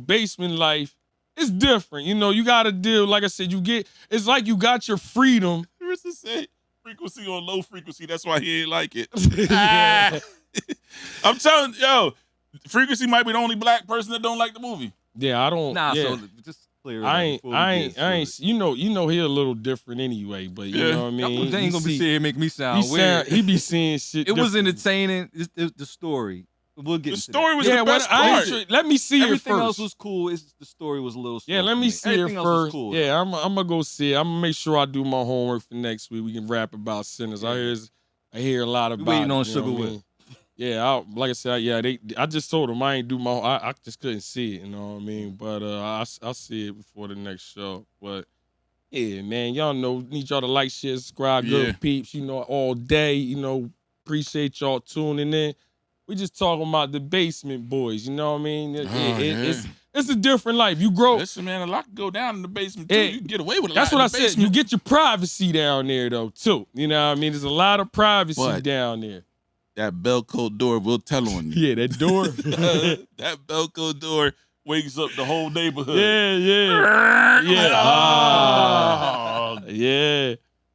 [SPEAKER 1] basement life. It's different. You got to deal, like I said, it's like you got your freedom.
[SPEAKER 2] Marissa said frequency on low frequency. That's why he ain't like it. I'm telling you, frequency might be the only black person that don't like the movie.
[SPEAKER 1] Yeah, I don't.
[SPEAKER 3] Nah,
[SPEAKER 1] yeah.
[SPEAKER 3] so just clear it
[SPEAKER 1] I
[SPEAKER 3] up.
[SPEAKER 1] ain't. You know, he a little different anyway. But you know what I mean.
[SPEAKER 3] They ain't gonna be sitting here make me sound weird.
[SPEAKER 1] He be seeing shit.
[SPEAKER 3] It was entertaining. The story. We'll get
[SPEAKER 2] The
[SPEAKER 3] into
[SPEAKER 2] story
[SPEAKER 3] that.
[SPEAKER 2] was the best part.
[SPEAKER 1] Let me see
[SPEAKER 3] Everything
[SPEAKER 1] it first.
[SPEAKER 3] else was cool. The story was a little slow.
[SPEAKER 1] Yeah, let me see
[SPEAKER 3] Everything
[SPEAKER 1] it
[SPEAKER 3] else was
[SPEAKER 1] first.
[SPEAKER 3] cool.
[SPEAKER 1] Yeah, I'm gonna go see it. I'm gonna make sure I do my homework for next week. We can rap about Sinners. I hear a lot about.
[SPEAKER 3] Waiting on
[SPEAKER 1] it,
[SPEAKER 3] Sugar Whip.
[SPEAKER 1] Yeah, like I said, I just told them I ain't do my. I just couldn't see it. You know what I mean? But I'll see it before the next show. But yeah, man, y'all know, need y'all to like, share, subscribe, Good Peepz. All day. Appreciate y'all tuning in. We just talking about the basement boys. You know what I mean? It's a different life. You grow.
[SPEAKER 2] Listen, man, a lot can go down in the basement too. You can get away with a lot.
[SPEAKER 1] That's what I
[SPEAKER 2] in the
[SPEAKER 1] said. You get your privacy down there though too. You know what I mean? There's a lot of privacy down there.
[SPEAKER 2] That Belco door will tell on you.
[SPEAKER 1] Yeah, that door.
[SPEAKER 2] That Belco door wakes up the whole neighborhood.
[SPEAKER 1] Yeah.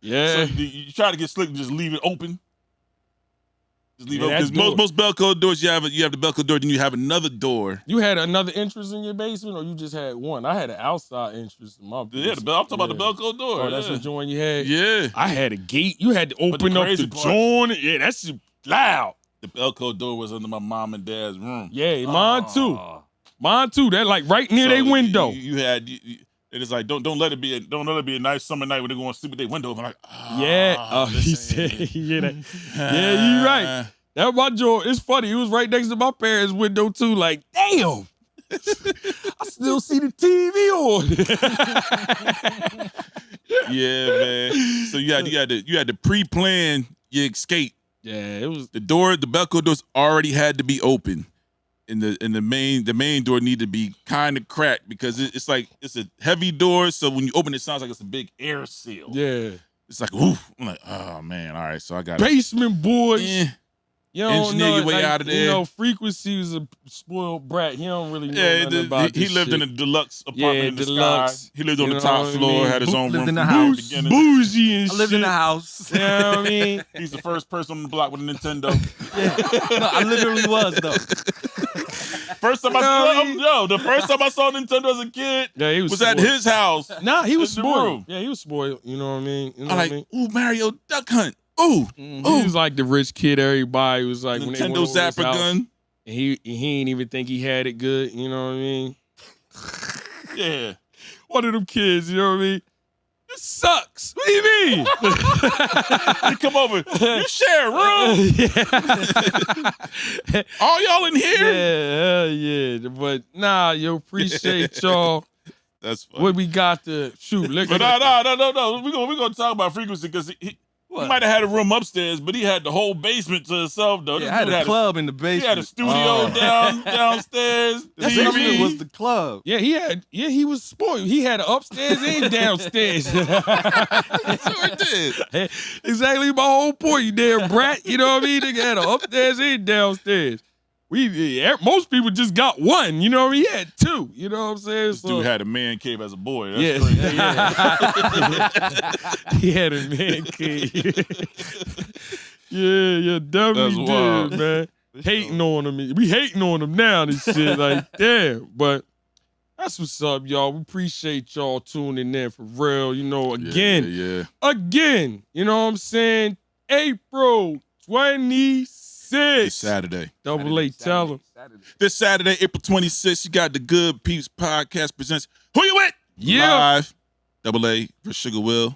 [SPEAKER 1] Yeah.
[SPEAKER 2] So you try to get slick and just leave it open. Just leave it open.
[SPEAKER 1] that's
[SPEAKER 2] Because most Belco doors, you have the Belco door, then you have another door.
[SPEAKER 1] You had another entrance in your basement, or you just had one? I had an outside entrance in my basement.
[SPEAKER 2] Yeah, I'm talking about the Belco door.
[SPEAKER 1] Oh, that's what joint you had?
[SPEAKER 2] Yeah.
[SPEAKER 1] I had a gate. You had to open up the joint. Yeah, that's loud.
[SPEAKER 2] The Belco door was under my mom and dad's room.
[SPEAKER 1] Yeah, mine too. Mine too. That like right near their window.
[SPEAKER 2] You had. It is like don't let it be a nice summer night when they're going to sleep with their window open. Like,
[SPEAKER 1] he said, that. Yeah, you right. That my joint. It's funny. He was right next to my parents' window too. Like, damn, I still see the TV on.
[SPEAKER 2] Yeah, man. So you had to pre-plan your escape.
[SPEAKER 1] Yeah, it was
[SPEAKER 2] the Belco doors already had to be open. And the main door needed to be kind of cracked because it's a heavy door, so when you open it sounds like it's a big air seal.
[SPEAKER 1] Yeah.
[SPEAKER 2] It's like, oof. I'm like, oh man, all right, so I got
[SPEAKER 1] basement boys. You don't
[SPEAKER 2] engineer
[SPEAKER 1] know,
[SPEAKER 2] your way
[SPEAKER 1] like,
[SPEAKER 2] out of there.
[SPEAKER 1] You know, Frequency was a spoiled brat. He don't really know nothing about
[SPEAKER 2] he
[SPEAKER 1] this
[SPEAKER 2] lived
[SPEAKER 1] shit.
[SPEAKER 2] in a deluxe apartment in the
[SPEAKER 1] deluxe.
[SPEAKER 2] sky. He lived on
[SPEAKER 1] You
[SPEAKER 2] the
[SPEAKER 1] know
[SPEAKER 2] top
[SPEAKER 1] what I
[SPEAKER 2] floor,
[SPEAKER 1] mean?
[SPEAKER 2] had his own
[SPEAKER 3] Lived
[SPEAKER 2] room
[SPEAKER 3] in the
[SPEAKER 2] from
[SPEAKER 3] house.
[SPEAKER 2] the beginning.
[SPEAKER 1] Bougie and
[SPEAKER 3] I lived
[SPEAKER 1] shit.
[SPEAKER 3] in the house.
[SPEAKER 1] You know what I mean?
[SPEAKER 2] He's the first person on the block with a Nintendo.
[SPEAKER 3] No, I literally was though.
[SPEAKER 2] First time the first time I saw Nintendo as a kid
[SPEAKER 1] he
[SPEAKER 2] was at his house.
[SPEAKER 1] Nah, he was
[SPEAKER 2] in the room.
[SPEAKER 1] spoiled. Yeah, he was spoiled. You know what I mean? You know
[SPEAKER 2] I'm
[SPEAKER 1] what
[SPEAKER 2] like,
[SPEAKER 1] I mean?
[SPEAKER 2] ooh, Mario Duck Hunt. Ooh,
[SPEAKER 1] He was like the rich kid. Everybody was like, when they went
[SPEAKER 2] Nintendo
[SPEAKER 1] over his
[SPEAKER 2] Zapper
[SPEAKER 1] house,
[SPEAKER 2] gun.
[SPEAKER 1] and he ain't even think he had it good. You know what I mean?
[SPEAKER 2] Yeah.
[SPEAKER 1] One of them kids. You know what I mean? This sucks. What do you mean?
[SPEAKER 2] You come over. You share a room.
[SPEAKER 1] Yeah.
[SPEAKER 2] All y'all in here?
[SPEAKER 1] Yeah, hell yeah. But nah, yo, appreciate y'all.
[SPEAKER 2] That's funny.
[SPEAKER 1] What we got to shoot? Look
[SPEAKER 2] But
[SPEAKER 1] at
[SPEAKER 2] no. We're gonna talk about Frequency because he might have had a room upstairs, but he had the whole basement to himself though.
[SPEAKER 3] Yeah, I had a club in the basement.
[SPEAKER 2] He had a studio downstairs.
[SPEAKER 3] The
[SPEAKER 2] TV.
[SPEAKER 3] basement was the club.
[SPEAKER 1] Yeah, he was spoiled. He had an upstairs and downstairs.
[SPEAKER 2] Sure did.
[SPEAKER 1] Exactly my whole point, you damn brat. You know what I mean? Nigga had an upstairs and downstairs. Most people just got one, you know what I mean? He had two, you know what I'm saying?
[SPEAKER 2] This dude had a man cave as a boy. That's
[SPEAKER 1] yeah,
[SPEAKER 2] crazy.
[SPEAKER 1] yeah. He had a man cave. yeah, definitely
[SPEAKER 2] That's
[SPEAKER 1] did, man. Hating on him. We hating on him now, this shit, like, damn. But that's what's up, y'all. We appreciate y'all tuning in for real. You know, again, again, you know what I'm saying? April 26th.
[SPEAKER 2] This Saturday.
[SPEAKER 1] Double A, tell them.
[SPEAKER 2] This Saturday, April 26th, you got the Good Peepz podcast presents Who You With?
[SPEAKER 1] Yeah.
[SPEAKER 2] Live. Double A for Sugar Will.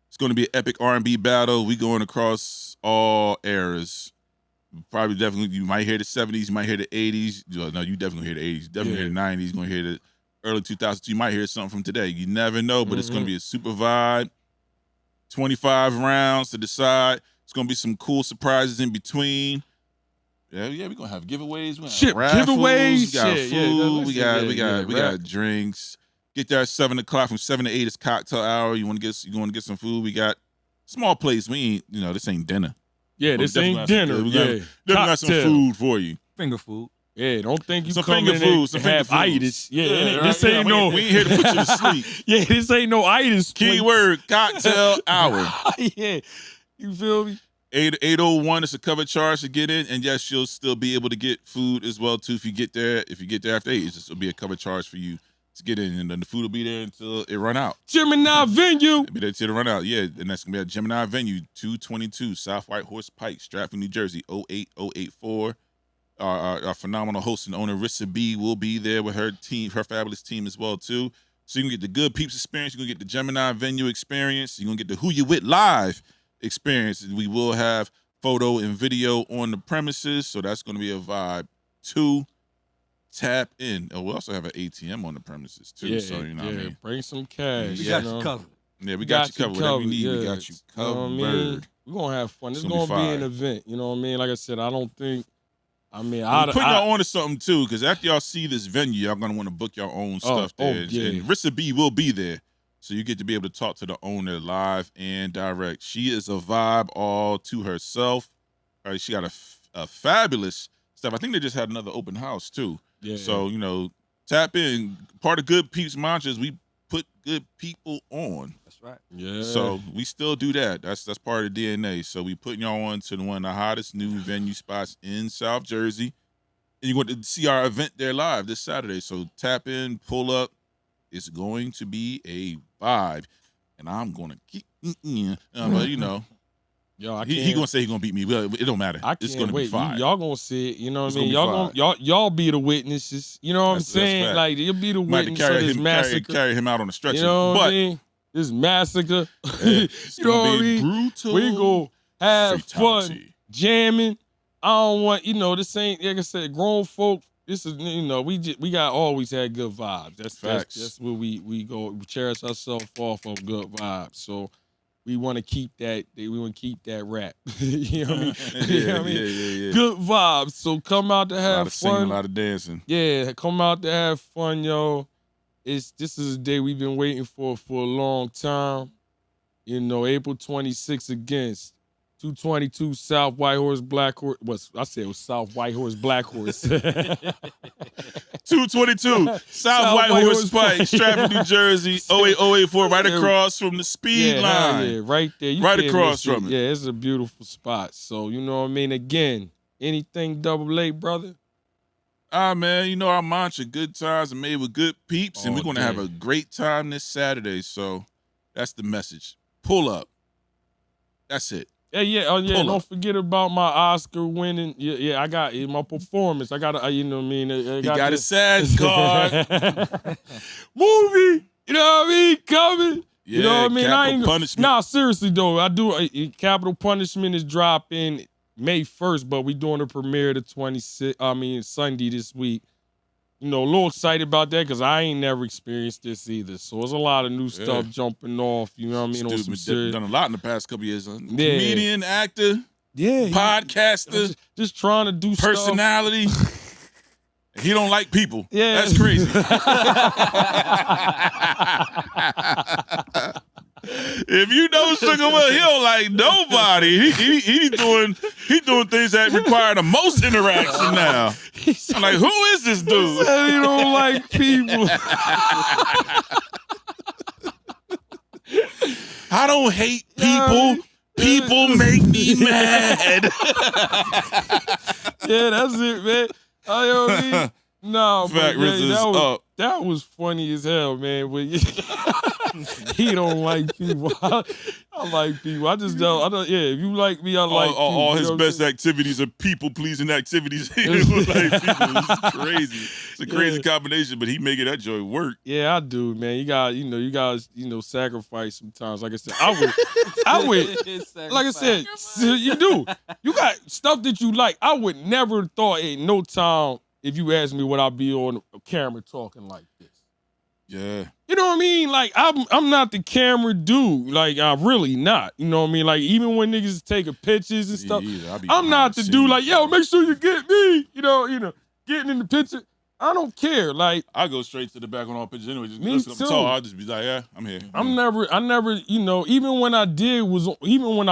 [SPEAKER 2] It's going to be an epic R&B battle. We going across all eras. Probably definitely, you might hear the 70s, you might hear the 80s. No, you definitely hear the 80s. Definitely hear the 90s. You're going to hear the early 2000s. You might hear something from today. You never know, but it's going to be a super vibe. 25 rounds to decide. It's gonna be some cool surprises in between. Yeah, we're gonna have giveaways. We have raffles,
[SPEAKER 1] giveaways.
[SPEAKER 2] We got food. We got drinks. Get there at 7 o'clock. From 7 to 8 is cocktail hour. You want to get some food? We got small place. We ain't, this ain't dinner.
[SPEAKER 1] Yeah, this ain't dinner.
[SPEAKER 2] We got some food for you.
[SPEAKER 3] Finger food.
[SPEAKER 1] Yeah, don't think you
[SPEAKER 2] some
[SPEAKER 1] come
[SPEAKER 2] finger
[SPEAKER 1] in
[SPEAKER 2] food,
[SPEAKER 1] and have itis. Yeah, this
[SPEAKER 2] right?
[SPEAKER 1] ain't no.
[SPEAKER 2] We ain't here to put you to sleep.
[SPEAKER 1] Yeah, this ain't no itis.
[SPEAKER 2] Keyword cocktail hour.
[SPEAKER 1] Yeah. You feel me?
[SPEAKER 2] 801 is a cover charge to get in, and yes, you'll still be able to get food as well too if you get there. If you get there after 8, it'll be a cover charge for you to get in, and then the food will be there until it run out.
[SPEAKER 1] Gemini Venue.
[SPEAKER 2] It'll be there till it run out. Yeah, and that's gonna be at Gemini Venue, 222 South White Horse Pike, Stratford, New Jersey, 08084. Our phenomenal host and owner Rissa B will be there with her team, her fabulous team as well too. So you can get the Good Peepz experience. You're gonna get the Gemini Venue experience. You're gonna get the Who You With live experience. We will have photo and video on the premises, so that's going to be a vibe too. Tap in. Oh, we also have an ATM on the premises too.
[SPEAKER 1] Yeah,
[SPEAKER 2] so you know what I mean.
[SPEAKER 1] Bring some cash.
[SPEAKER 3] We got you covered.
[SPEAKER 2] Yeah, we got you covered. Whatever you need, we got you covered.
[SPEAKER 1] You know what I mean? We're gonna have fun. It's gonna be an event. You know what I mean? Like I said, I don't think. I'm putting
[SPEAKER 2] y'all on to something too, because after y'all see this venue, y'all gonna want to book your own stuff there. And Rissa B will be there. So you get to be able to talk to the owner live and direct. She is a vibe all to herself. All right, she got a fabulous stuff. I think they just had another open house too. Yeah. So, tap in. Part of Good Peepz mantra is we put good people on.
[SPEAKER 3] That's right.
[SPEAKER 1] Yeah.
[SPEAKER 2] So we still do that. That's part of the DNA. So we putting y'all on to one of the hottest new venue spots in South Jersey. And you're going to see our event there live this Saturday. So tap in, pull up. It's going to be a vibe, and I'm gonna keep. But
[SPEAKER 1] yo,
[SPEAKER 2] he gonna say he gonna beat me. Well, it don't matter. It's gonna be fine.
[SPEAKER 1] Y'all gonna see it. You know what I mean? Y'all be the witnesses. You know what I'm saying? Like you'll be the witness of this massacre.
[SPEAKER 2] Carry him out on the stretcher.
[SPEAKER 1] You know what I mean? This massacre. You know what I mean?
[SPEAKER 2] Brutal.
[SPEAKER 1] We gonna have
[SPEAKER 2] fatality.
[SPEAKER 1] fun jamming. I don't want this ain't like I said grown folk. This is we got always had good vibes. That's where we go. We cherish ourselves off of good vibes. So we want to keep that. We want to keep that rap. You know what I mean?
[SPEAKER 2] Yeah.
[SPEAKER 1] Good vibes. So come out to have
[SPEAKER 2] a lot of
[SPEAKER 1] fun.
[SPEAKER 2] Singing, a lot of dancing.
[SPEAKER 1] Yeah, come out to have fun, yo. This is a day we've been waiting for a long time. April 26th against 222 South White Horse, Black Horse. I said it was South White Horse, Black Horse.
[SPEAKER 2] 222 South White Horse Pike, Stratford, New Jersey, 08084, right across from the speed line.
[SPEAKER 1] Yeah, right there. You
[SPEAKER 2] right across from it.
[SPEAKER 1] Yeah, it's a beautiful spot. So, you know what I mean? Again, anything double A, brother?
[SPEAKER 2] Man, you know our mantra, good times are made with good peeps, and we're going to have a great time this Saturday. So that's the message. Pull up. That's it.
[SPEAKER 1] Yeah. Don't forget about my Oscar winning. Yeah. I got my performance. I got you know what I mean.
[SPEAKER 2] He got a sad card.
[SPEAKER 1] Movie. You know what I mean? Coming.
[SPEAKER 2] Yeah,
[SPEAKER 1] you know what I mean?
[SPEAKER 2] Capital Punishment.
[SPEAKER 1] Nah, seriously though, I do. Capital Punishment is dropping May 1st, but we doing the premiere the 26th. Sunday this week. You know, a little excited about that because I ain't never experienced this either. So there's a lot of new stuff jumping off. You know what I mean?
[SPEAKER 2] Dude, done a lot in the past couple years. Comedian, actor, podcaster,
[SPEAKER 1] just trying to do
[SPEAKER 2] personality. He don't like people.
[SPEAKER 1] Yeah,
[SPEAKER 2] that's crazy. If you know Sugar Will, he don't like nobody. He doing things that require the most interaction now. I'm like, who is this dude?
[SPEAKER 1] He said he don't like people.
[SPEAKER 2] I don't hate people. People make me mad.
[SPEAKER 1] Yeah, that's it, man. No, that was funny as hell, man. But he don't like people. I like people. I just don't. If you like me, I like people.
[SPEAKER 2] All his best activities are people-pleasing activities. He don't like people. It's crazy. It's a crazy combination, but he making that joy work.
[SPEAKER 1] Yeah, I do, man. You guys, sacrifice sometimes. Like I said, I would. Like I said, you do. You got stuff that you like. I would never thought in no time if you asked me would I be on camera talking like this.
[SPEAKER 2] Yeah.
[SPEAKER 1] You know what I mean? Like, I'm not the camera dude. Like, I'm really not. You know what I mean? Like, even when niggas taking pictures and stuff, I'm not the dude like, yo, make sure you get me. You know, getting in the picture. I don't care. Like,
[SPEAKER 2] I go straight to the back on all pictures anyway. Just
[SPEAKER 1] me
[SPEAKER 2] too. I'll just be like, yeah, I'm here.
[SPEAKER 1] I never, even when I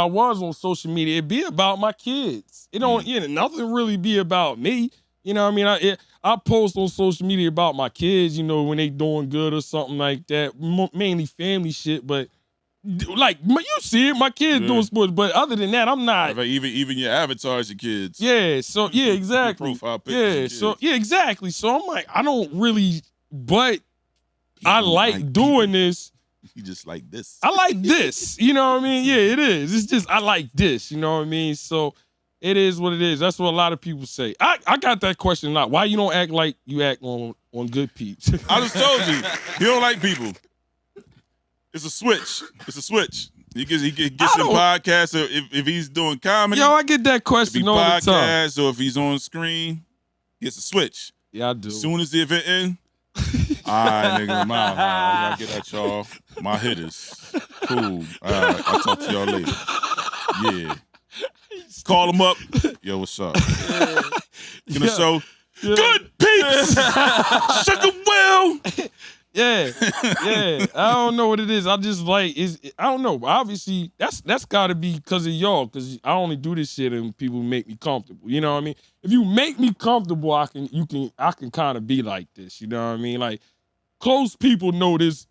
[SPEAKER 1] was on social media, it be about my kids. It don't, nothing really be about me. You know what I mean? I post on social media about my kids, when they doing good or something like that. Mainly family shit, but like you see it, my kids doing sports. But other than that, I'm not.
[SPEAKER 2] Even your avatars, your kids.
[SPEAKER 1] Yeah. So exactly.
[SPEAKER 2] Your profile pictures.
[SPEAKER 1] Exactly. So I'm like, I don't really, but I like doing this.
[SPEAKER 2] You just like this.
[SPEAKER 1] I like this. You know what I mean? Yeah, it is. It's just I like this. You know what I mean? So. It is what it is. That's what a lot of people say. I got that question a lot. Why you don't act like you act on Good Peepz?
[SPEAKER 2] I just told you. He don't like people. It's a switch. He gets in podcasts if he's doing comedy.
[SPEAKER 1] Yo, I get that question all the time.
[SPEAKER 2] Podcast or if he's on screen, he gets a switch.
[SPEAKER 1] Yeah, I do.
[SPEAKER 2] As soon as the event ends, all right, nigga, I gotta get at y'all. My hitters. Cool. All right, I'll talk to y'all later. Yeah. Call him up. Yo, what's up? Gonna show Good Peepz. Sugar Will.
[SPEAKER 1] Yeah. I don't know what it is. I just like I don't know. Obviously, that's gotta be because of y'all. Because I only do this shit and people make me comfortable. You know what I mean? If you make me comfortable, I can kind of be like this. You know what I mean? Like close people know this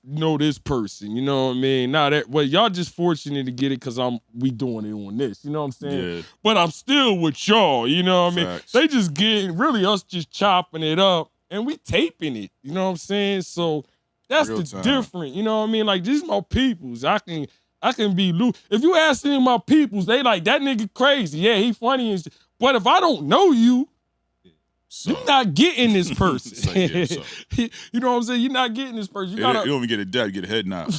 [SPEAKER 1] person. You know what I mean? Y'all just fortunate to get it because we doing it on this. You know what I'm saying?
[SPEAKER 2] Yeah.
[SPEAKER 1] But I'm still with y'all. You know what I mean?
[SPEAKER 2] Facts.
[SPEAKER 1] They just getting really us just chopping it up and we taping it. You know what I'm saying? So that's different. You know what I mean? Like these my peoples. I can be loose. If you ask any of my peoples, they like that nigga crazy. Yeah, he funny and shit. But if I don't know you. You're not getting this person. You know what I'm saying? You're not getting this person. You
[SPEAKER 2] don't even get a dab, you get a head nod.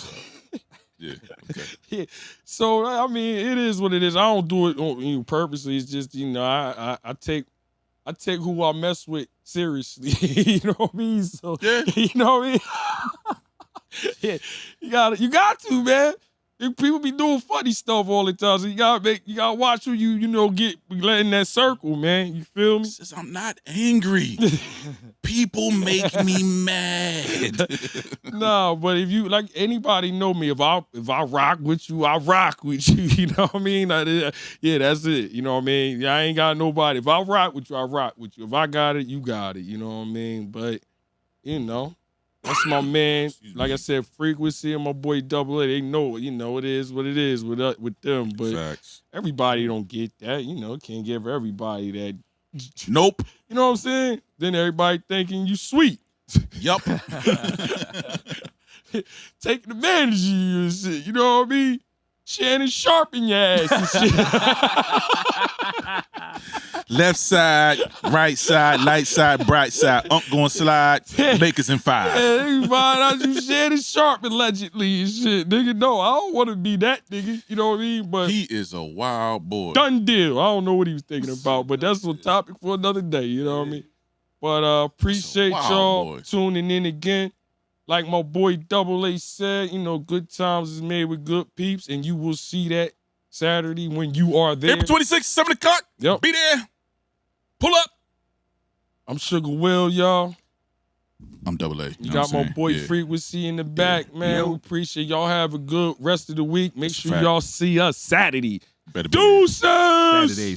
[SPEAKER 2] Yeah. Okay.
[SPEAKER 1] Yeah. So I mean, it is what it is. I don't do it on purposely. It's just I take who I mess with seriously. You know what I mean? So you know what I mean? Yeah. You got to, man. People be doing funny stuff all the time, so you gotta watch who you get letting that circle, man. You feel me?
[SPEAKER 2] Says I'm not angry. People make me mad.
[SPEAKER 1] No, but if you like anybody know me, if I rock with you, I rock with you. You know what I mean? Yeah, that's it. You know what I mean? I ain't got nobody. If I rock with you, I rock with you. If I got it, you got it. You know what I mean? But that's my man. Like I said, Frequency and my boy Double A. They know, it is what it is with them. But
[SPEAKER 2] Facts.
[SPEAKER 1] everybody don't get that. Can't give everybody that.
[SPEAKER 2] Nope.
[SPEAKER 1] You know what I'm saying? Then everybody thinking you sweet.
[SPEAKER 2] Yup.
[SPEAKER 1] Taking advantage of you and shit. You know what I mean? Shannon Sharp in your ass and shit.
[SPEAKER 2] Left side, right side, light side, bright side. Going slide. Lakers in 5.
[SPEAKER 1] Yeah, they find out you Shannon Sharp allegedly and shit. Nigga, no, I don't want to be that nigga. You know what I mean? But
[SPEAKER 2] he is a wild boy.
[SPEAKER 1] Done deal. I don't know what he was thinking about, but that's a topic for another day. You know what I mean? But appreciate y'all tuning in again. Like my boy Double A said, good times is made with good peeps, and you will see that Saturday when you are there.
[SPEAKER 2] April 26th, 7 o'clock.
[SPEAKER 1] Yep.
[SPEAKER 2] Be there. Pull up.
[SPEAKER 1] I'm Sugar Will, y'all.
[SPEAKER 2] I'm Double A.
[SPEAKER 1] You got my boy Frequency in the back, man. Yeah. We appreciate y'all. Have a good rest of the week. Make sure y'all see us Saturday. Deuces!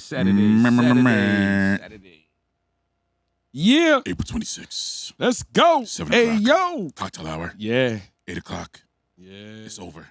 [SPEAKER 3] Saturday.
[SPEAKER 1] Yeah.
[SPEAKER 2] April 26th.
[SPEAKER 1] Let's go.
[SPEAKER 2] 7
[SPEAKER 1] hey,
[SPEAKER 2] o'clock.
[SPEAKER 1] yo.
[SPEAKER 2] Cocktail hour.
[SPEAKER 1] Yeah.
[SPEAKER 2] 8 o'clock.
[SPEAKER 1] Yeah.
[SPEAKER 2] It's over.